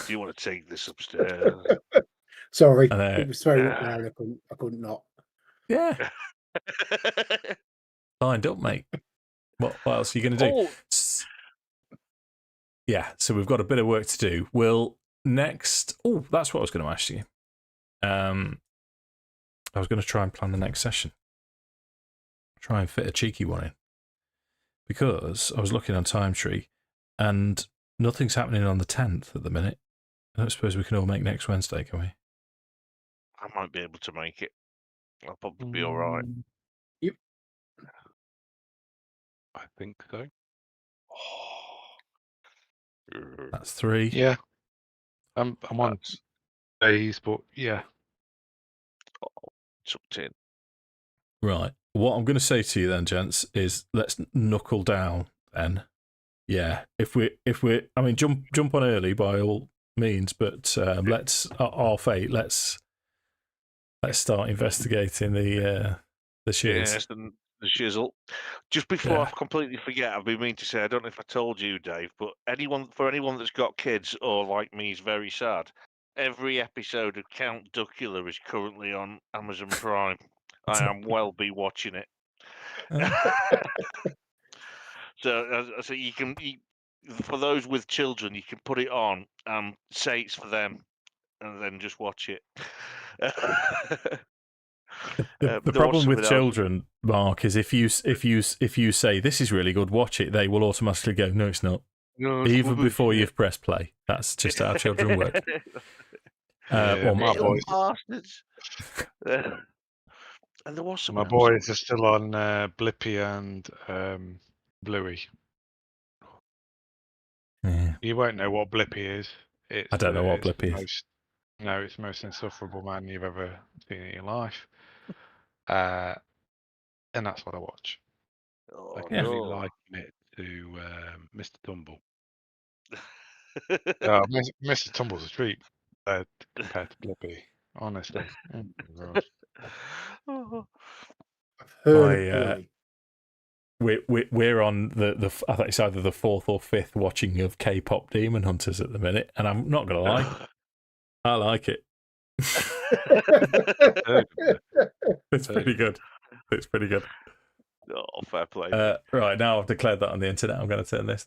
you want to take this upstairs? Sorry, I know. it was thrown up there and I couldn't not. Yeah, lined up, mate. What else are you going to do? Oh. Yeah, so we've got a bit of work to do. We'll next... Oh, that's what I was going to ask you. I was going to try and plan the next session. Try and fit a cheeky one in. Because I was looking on Time Tree and nothing's happening on the 10th at the minute. I don't suppose we can all make next Wednesday, can we? I might be able to make it. I'll probably be all right. Yep. I think so. That's 3. Yeah. I'm on days, but yeah. Tucked in. Right. What I'm going to say to you then, gents, is let's knuckle down then. Yeah. If we, I mean, jump on early by all means, but let's our fate. Let's start investigating the shears. Yes, and the shizzle. Just before Yeah. I completely forget, I've been meaning to say, I don't know if I told you, Dave, but for anyone that's got kids or like me is very sad, every episode of Count Duckula is currently on Amazon Prime. I am well be watching it. So you can, for those with children, you can put it on and say it's for them, and then just watch it. The problem with children, Mark, is if you say this is really good, watch it, they will automatically go, no, it's not. No, Even before you've pressed play. That's just how children work. Yeah, my little boys. bastards. And there was some. My boys are still on Blippi and Bluey. Yeah. You won't know what Blippi is. It's, I don't know what Blippi is. No, it's the most insufferable man you've ever seen in your life. And that's what I watch. Oh, I really liken it to Mr. Tumble. Mr. Tumble's a treat compared to Blippi, honestly. I've heard of Bluey. We're on the I think it's either the 4th or 5th watching of K-pop Demon Hunters at the minute, and I'm not gonna lie, I like it. It's pretty good. It's pretty good. Oh, fair play. Right, now I've declared that on the internet, I'm going to turn this